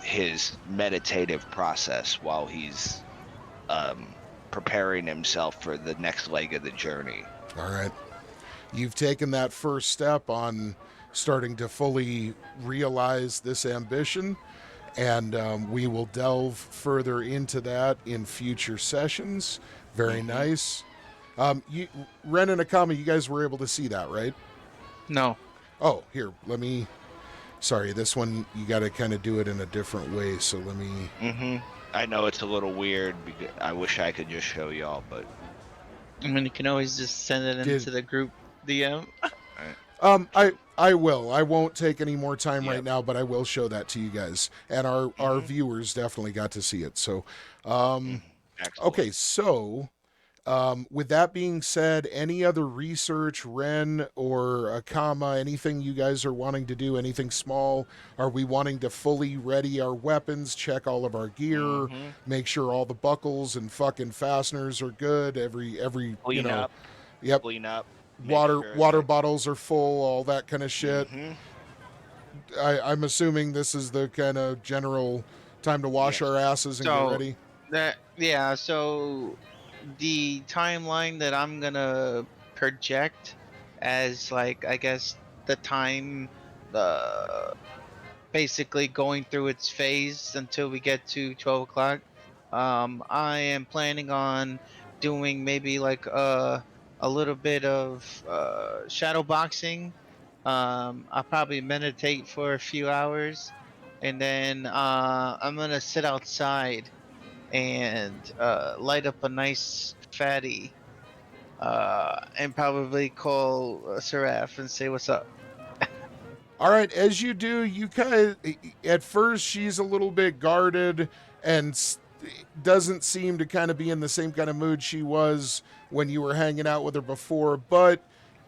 his meditative process while he's preparing himself for the next leg of the journey. All right. You've taken that first step on starting to fully realize this ambition, and we will delve further into that in future sessions. Very nice. Ren and Akama, you guys were able to see that, right? No. Oh, here, let me... Sorry, this one, you got to kind of do it in a different way, so let me... I know it's a little weird. Because I wish I could just show y'all, but... I mean, you can always just send it into the group DM. I will. I won't take any more time Yep. right now, but I will show that to you guys. And our viewers definitely got to see it. So, Excellent. okay, so... with that being said, any other research, Ren or Akama, anything you guys are wanting to do, anything small? Are we wanting to fully ready our weapons, check all of our gear, make sure all the buckles and fucking fasteners are good, every Clean up. Yep. Clean up. make Water sure bottles are full, all that kind of shit. I'm assuming this is the kind of general time to wash our asses and get ready. So the timeline that I'm gonna project as, like, I guess the time basically going through its phase until we get to 12 o'clock. I am planning on doing maybe like a little bit of shadow boxing. I'll probably meditate for a few hours, and then I'm gonna sit outside and light up a nice fatty, and probably call Seraph and say what's up. All right, as you do, you kind of, at first she's a little bit guarded and doesn't seem to kind of be in the same kind of mood she was when you were hanging out with her before, but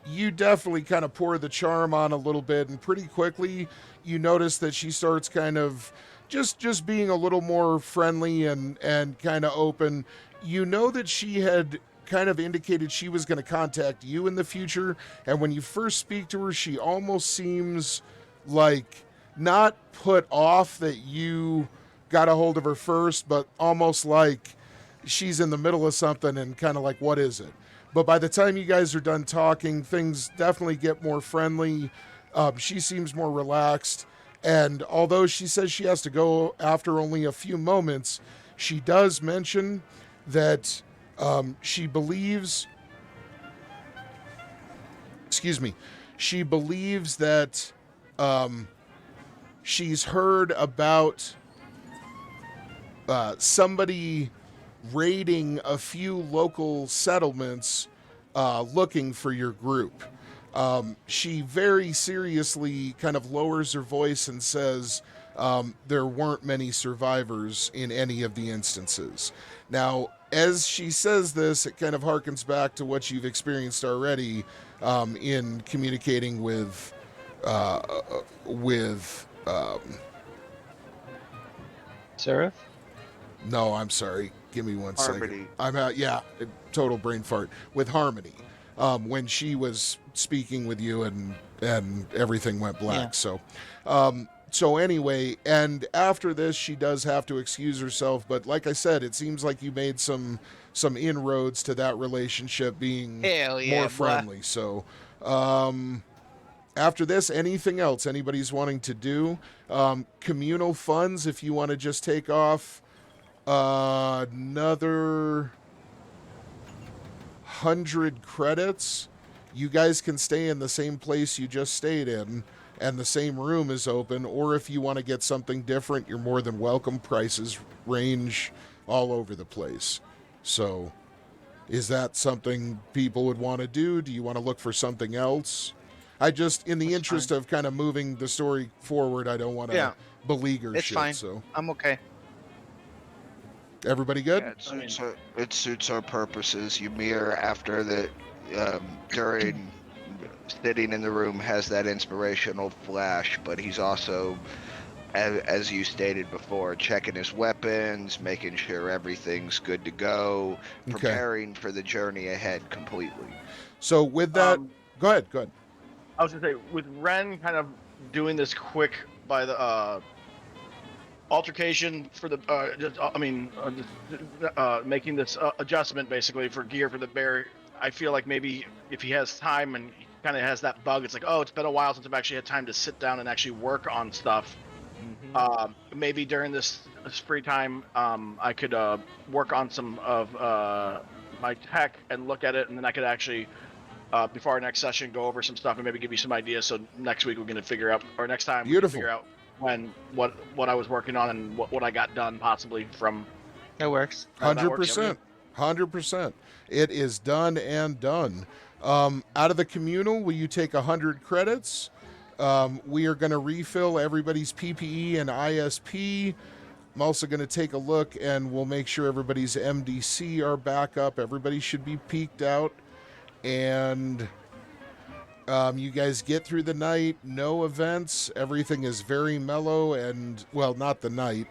you definitely kind of pour the charm on a little bit, and pretty quickly you notice that she starts kind of just being a little more friendly and kind of open. You know that she had kind of indicated she was going to contact you in the future, and when you first speak to her, she almost seems like not put off that you got a hold of her first, but almost like she's in the middle of something and kind of like, what is it? But by the time you guys are done talking, things definitely get more friendly. She seems more relaxed, and although she says she has to go after only a few moments, she does mention that she believes that she's heard about somebody raiding a few local settlements looking for your group. She very seriously kind of lowers her voice and says there weren't many survivors in any of the instances. Now, as she says this, it kind of harkens back to what you've experienced already in communicating with Seraph? No, I'm sorry. Give me one Harmony. second. I'm out. Yeah, total brain fart. With Harmony, when she was speaking with you and everything went black. Yeah. So anyway, and after this, she does have to excuse herself. But like I said, it seems like you made some inroads to that relationship being Hell yeah, more boy. friendly. So after this, anything else anybody's wanting to do? Communal funds, if you want to just take off Another 100 credits. You guys can stay in the same place you just stayed in, and the same room is open, or if you want to get something different, you're more than welcome. Prices range all over the place. So, is that something people would want to do? Do you want to look for something else? I just, in the interest of kind of moving the story forward, I don't want to beleaguer It's shit. fine. So, I'm okay. everybody good? Yeah, it suits our purposes. Ymir, after the during sitting in the room, has that inspirational flash, but he's also, as you stated before, checking his weapons, making sure everything's good to go, preparing for the journey ahead completely. So with that, go ahead. I was gonna say, with Ren kind of doing this quick by the altercation for the, making this adjustment basically for gear for the bear. I feel like maybe if he has time and he kind of has that bug, it's like, oh, it's been a while since I've actually had time to sit down and actually work on stuff. Maybe during this free time, I could work on some of my tech and look at it, and then I could actually, before our next session, go over some stuff and maybe give you some ideas. So next week we're going to figure out, or next time we can figure out what I was working on and what I got done possibly from. That works. 100%. 100%. It is done and done. Out of the communal, will you take 100 credits? We are going to refill everybody's PPE and ISP. I'm also going to take a look and we'll make sure everybody's MDC are back up. Everybody should be peaked out. And you guys get through the night, no events. Everything is very mellow and, well, not the night.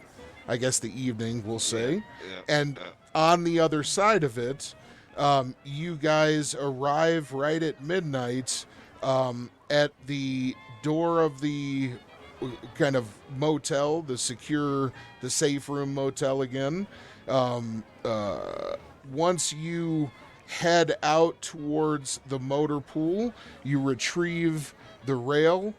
I guess the evening, we'll say. And on the other side of it, you guys arrive right at midnight at the door of the kind of motel, the safe room motel again. Once you head out towards the motor pool, you retrieve the rail.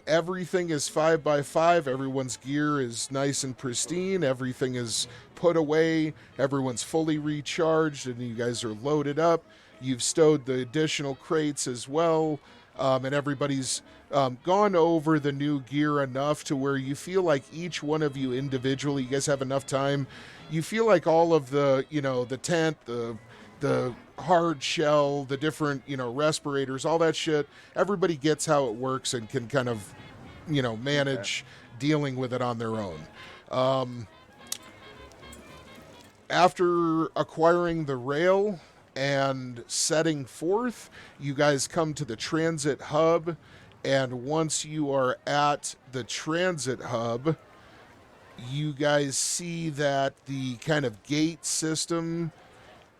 Everything is 5x5. Everyone's gear is nice and pristine. Everything is put away. Everyone's fully recharged, and you guys are loaded up. You've stowed the additional crates as well, and everybody's gone over the new gear enough to where you feel like each one of you individually, you guys have enough time. You feel like all of the, the tent, the hard shell, the different, respirators, all that shit, everybody gets how it works and can kind of, manage dealing with it on their own. After acquiring the rail and setting forth, you guys come to the transit hub, and once you are at the transit hub, you guys see that the kind of gate system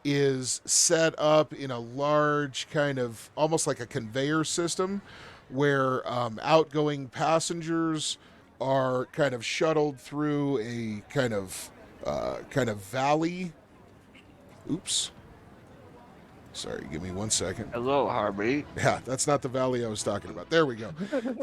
is set up in a large kind of almost like a conveyor system where outgoing passengers are kind of shuttled through a kind of valley. Oops. Sorry, give me 1 second. Hello, Harvey. Yeah, that's not the valley I was talking about. There we go.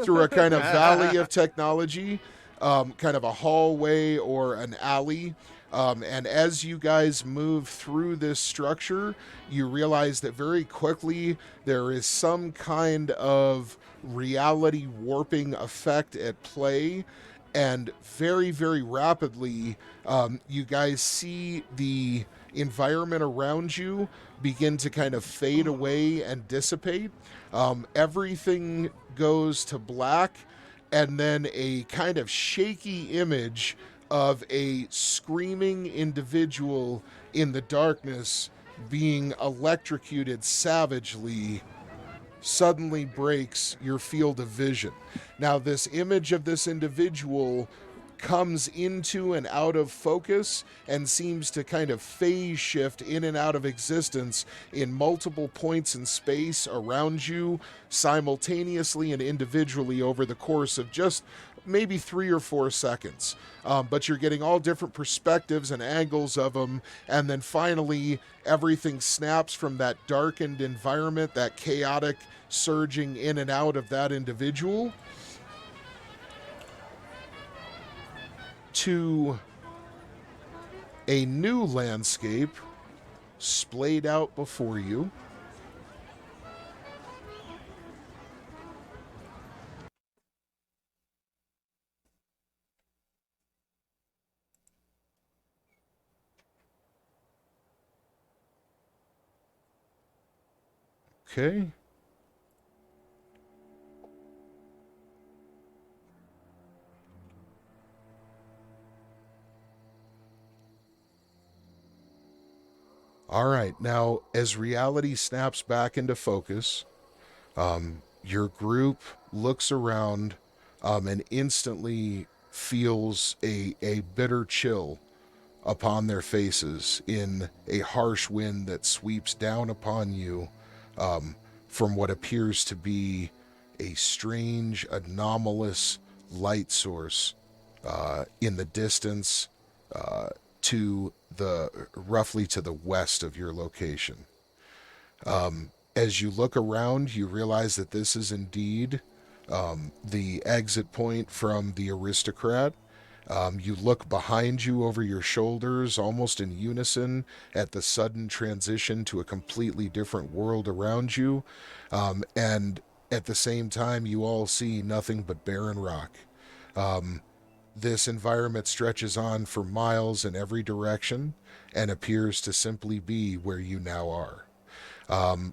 Through a kind of valley of technology, kind of a hallway or an alley. And as you guys move through this structure, you realize that very quickly there is some kind of reality warping effect at play. And very, very rapidly, you guys see the environment around you begin to kind of fade away and dissipate. Everything goes to black, and then a kind of shaky image of a screaming individual in the darkness being electrocuted savagely suddenly breaks your field of vision. Now, this image of this individual comes into and out of focus and seems to kind of phase shift in and out of existence in multiple points in space around you simultaneously and individually over the course of just maybe 3 or 4 seconds. But you're getting all different perspectives and angles of them, and then finally everything snaps from that darkened environment, that chaotic surging in and out of that individual, to A new landscape splayed out before you. Okay. All right. Now, as reality snaps back into focus, your group looks around and instantly feels a bitter chill upon their faces in a harsh wind that sweeps down upon you from what appears to be a strange, anomalous light source in the distance to the roughly to the west of your location. As you look around, you realize that this is indeed the exit point from the aristocrat. You look behind you over your shoulders, almost in unison, at the sudden transition to a completely different world around you. And at the same time, you all see nothing but barren rock. This environment stretches on for miles in every direction and appears to simply be where you now are.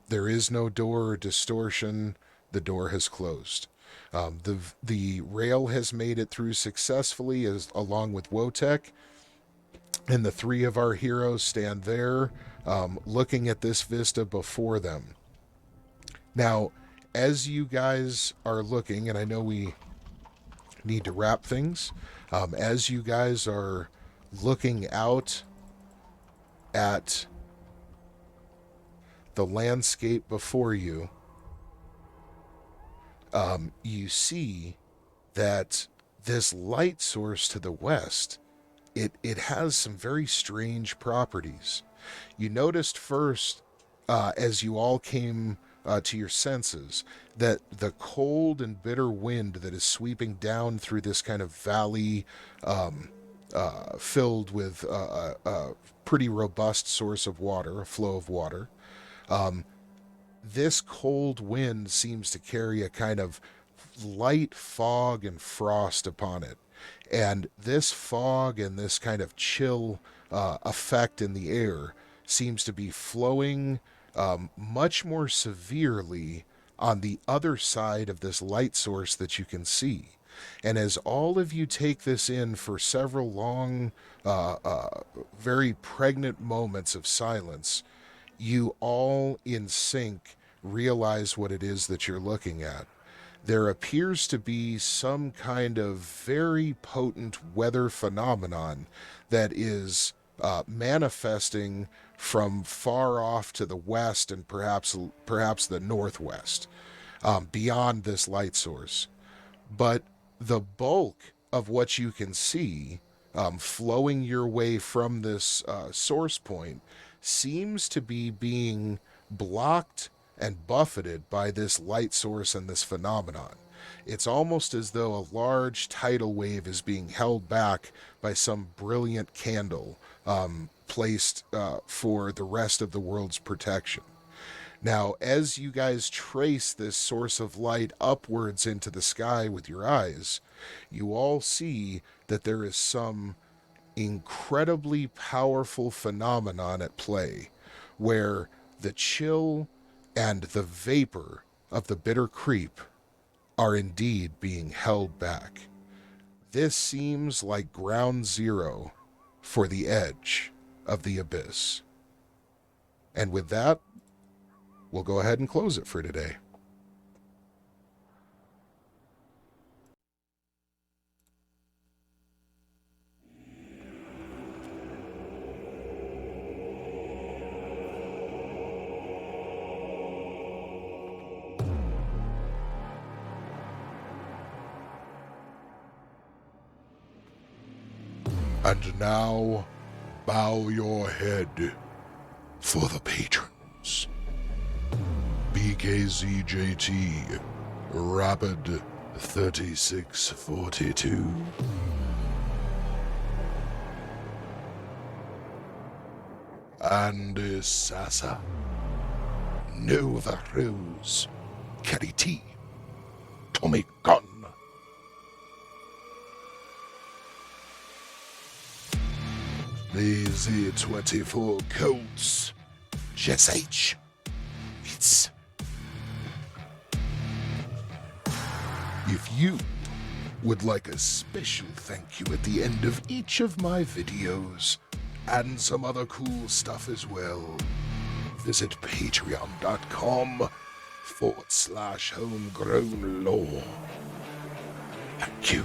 There is no door or distortion. The door has closed. The rail has made it through successfully, along with Wotek, and the three of our heroes stand there, looking at this vista before them. Now, as you guys are looking, and I know we need to wrap things, as you guys are looking out at the landscape before you, you see that this light source to the west, it has some very strange properties. You noticed first, as you all came to your senses, that the cold and bitter wind that is sweeping down through this kind of valley filled with a pretty robust source of water, a flow of water, this cold wind seems to carry a kind of light fog and frost upon it. And this fog and this kind of chill effect in the air seems to be flowing much more severely on the other side of this light source that you can see. And as all of you take this in for several long, very pregnant moments of silence, you all in sync realize what it is that you're looking at. There appears to be some kind of very potent weather phenomenon that is manifesting from far off to the west and perhaps the northwest, beyond this light source. But the bulk of what you can see flowing your way from this source point seems to be being blocked and buffeted by this light source and this phenomenon. It's almost as though a large tidal wave is being held back by some brilliant candle placed for the rest of the world's protection. Now, as you guys trace this source of light upwards into the sky with your eyes, you all see that there is some incredibly powerful phenomenon at play, where the chill and the vapor of the bitter creep are indeed being held back. This seems like ground zero for the edge of the abyss. And with that, we'll go ahead and close it for today. And now, bow your head for the patrons. BKZJT, Rapid 3642. and Sasa. Nova Rose, Kerry T, Tommy Gunn. The Z24 Colts, Jess H, It's. If you would like a special thank you at the end of each of my videos, and some other cool stuff as well, visit patreon.com/homegrownlore. Thank you.